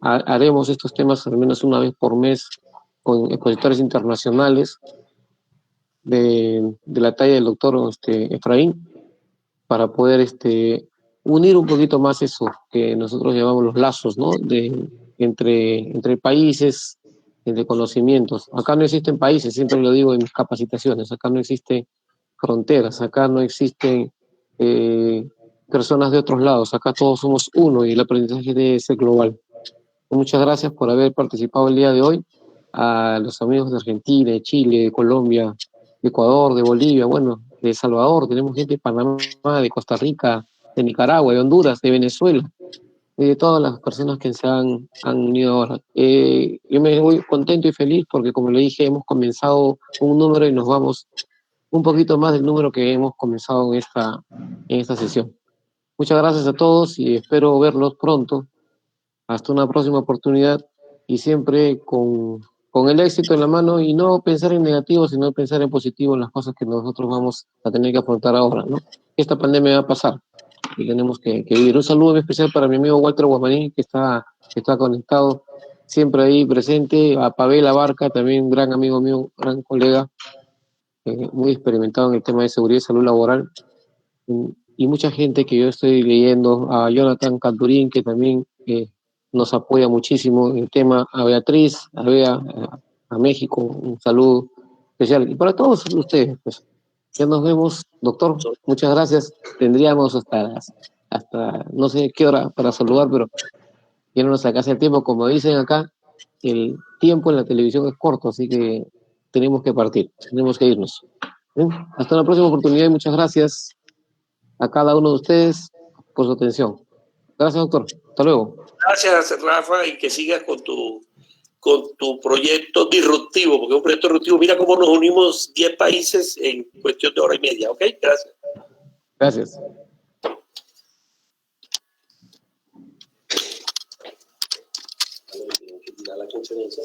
haremos estos temas al menos una vez por mes con expositores internacionales de la talla del doctor Efraín, para poder unir un poquito más eso que nosotros llamamos los lazos, ¿no? Entre países, entre conocimientos. Acá no existen países, siempre lo digo en mis capacitaciones, acá no existen fronteras, acá no existen personas de otros lados, acá todos somos uno y el aprendizaje debe ser global. Muchas gracias por haber participado el día de hoy. A los amigos de Argentina, de Chile, de Colombia, de Ecuador, de Bolivia, bueno, de El Salvador, tenemos gente de Panamá, de Costa Rica, de Nicaragua, de Honduras, de Venezuela, de todas las personas que se han unido ahora. Yo me voy contento y feliz porque, como le dije, hemos comenzado un número y nos vamos un poquito más del número que hemos comenzado en esta sesión. Muchas gracias a todos y espero verlos pronto. Hasta una próxima oportunidad y siempre con el éxito en la mano y no pensar en negativo, sino pensar en positivo en las cosas que nosotros vamos a tener que afrontar ahora, ¿no? Esta pandemia va a pasar y tenemos que vivir. Un saludo muy especial para mi amigo Walter Guamaní, que está conectado, siempre ahí presente, a Pavel Abarca, también un gran amigo mío, gran colega, muy experimentado en el tema de seguridad y salud laboral, y mucha gente que yo estoy leyendo, a Jonathan Canturín, que también nos apoya muchísimo en el tema, a Beatriz, a Bea, a México, un saludo especial, y para todos ustedes, pues, ya nos vemos, doctor, muchas gracias, tendríamos hasta no sé qué hora para saludar, pero ya no nos sacase el tiempo, como dicen acá, el tiempo en la televisión es corto, así que tenemos que partir, tenemos que irnos. Bien, hasta la próxima oportunidad y muchas gracias a cada uno de ustedes por su atención. Gracias, doctor. Hasta luego. Gracias, Rafa, y que sigas con tu proyecto disruptivo, porque es un proyecto disruptivo. Mira cómo nos unimos 10 países en cuestión de hora y media, ¿ok? Gracias. Gracias. La conferencia,